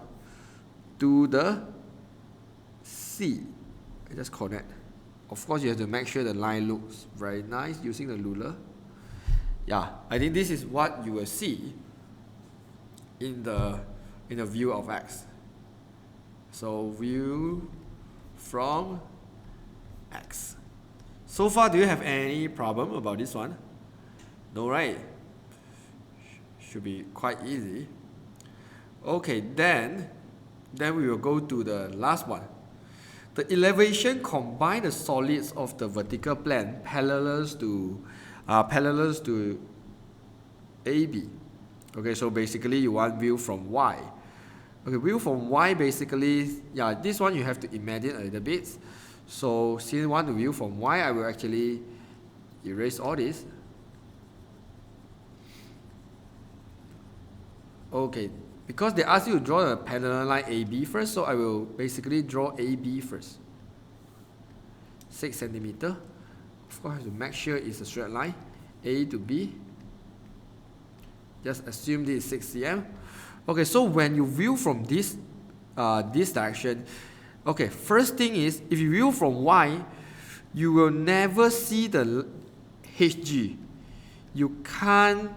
to the C. I just connect. Of course, you have to make sure the line looks very nice using the ruler. Yeah, I think this is what you will see in the view of X. So view from X. So far, do you have any problem about this one? No, right? Should be quite easy. Okay, then we will go to the last one. The elevation combine the solids of the vertical plane parallel to AB. Okay, so basically you want view from Y. Okay, view from Y basically, yeah, this one you have to imagine a little bit. So since you want to view from Y, I will actually erase all this. Okay, because they ask you to draw a parallel line AB first, so I will basically draw AB first. 6 centimeter. Of course, I have to make sure it's a straight line. A to B. Just assume this is 6 cm. Okay, so when you view from this direction, okay, first thing is, if you view from Y, you will never see the HG. You can't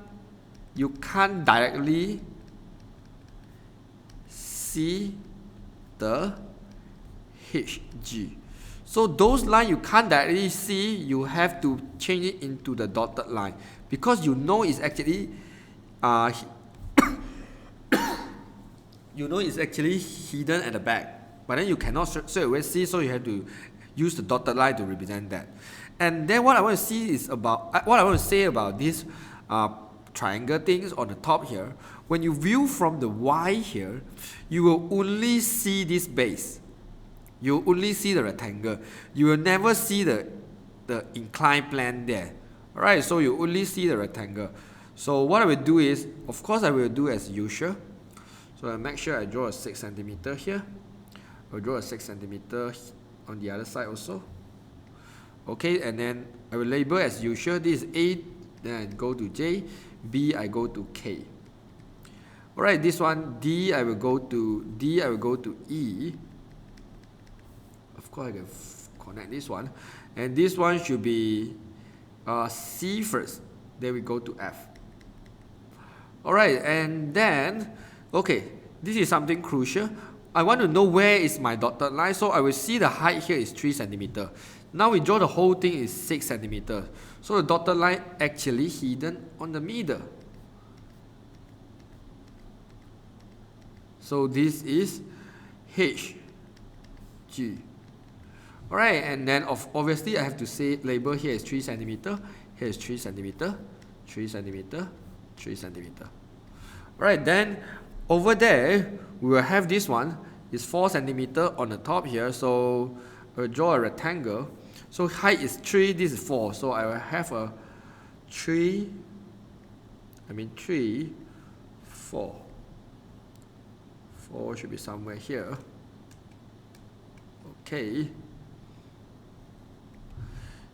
directly see the HG. So those lines you can't directly see, you have to change it into the dotted line, because you know it's actually hidden at the back, but then you cannot straight away see, so you have to use the dotted line to represent that. And then what I want to see is about what I want to say about this triangle things on the top here. When you view from the Y here, you will only see this base. You will only see the rectangle. You will never see the inclined plane there. Alright, so you only see the rectangle. So what I will do is, of course I will do as usual. So I make sure I draw a 6 centimeter here. I'll draw a 6 centimeter on the other side also. Okay, and then I will label as usual. This is A, then I go to J, B I go to K. Alright, this one D I will go to E. Of course I can connect this one. And this one should be C first. Then we go to F. Alright, and then, okay, this is something crucial. I want to know where is my dotted line, so I will see the height here is 3 centimeter. Now we draw the whole thing is 6 centimeters. So the dotted line actually hidden on the middle. So this is HG. Alright, and then obviously I have to say label here is 3 centimeter, here is 3 centimeter, 3 centimeter, 3 centimeter. Alright, then over there we will have this one is 4 centimeter on the top here, so I'll draw a rectangle. So height is 3, this is 4, so I will have a 3, 4. 4 should be somewhere here. Okay.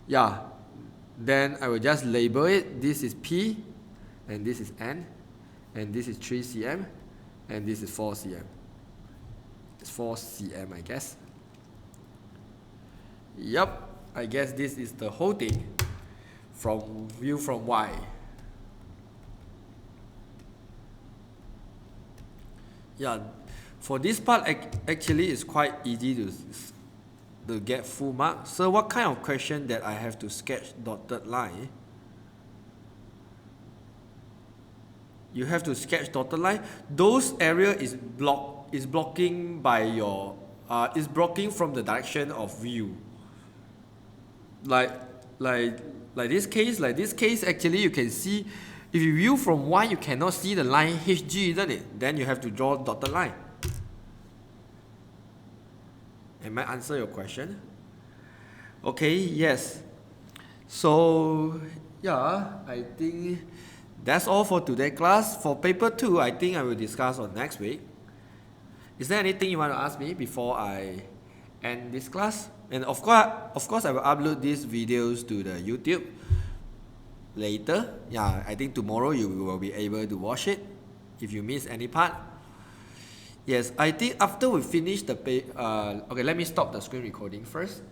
Yeah, then I will just label it. This is P, and this is N, and this is 3 cm, and this is 4 cm. It's 4 cm, I guess. Yup, I guess this is the whole thing from view from Y. Yeah, for this part actually it's quite easy to get full mark. So what kind of question that I have to sketch dotted line? You have to sketch dotted line. Those area is blocking by your is blocking from the direction of view. Like this case actually you can see if you view from Y you cannot see the line HG, isn't it? Then you have to draw dotted line. Am I answer your question? Okay, yes. So yeah, I think that's all for today class. For paper 2, I think I will discuss on next week. Is there anything you want to ask me before I end this class? And of course I will upload these videos to the YouTube later. Yeah, I think tomorrow you will be able to watch it if you miss any part. Yes, I think after we finish the okay, let me stop the screen recording first.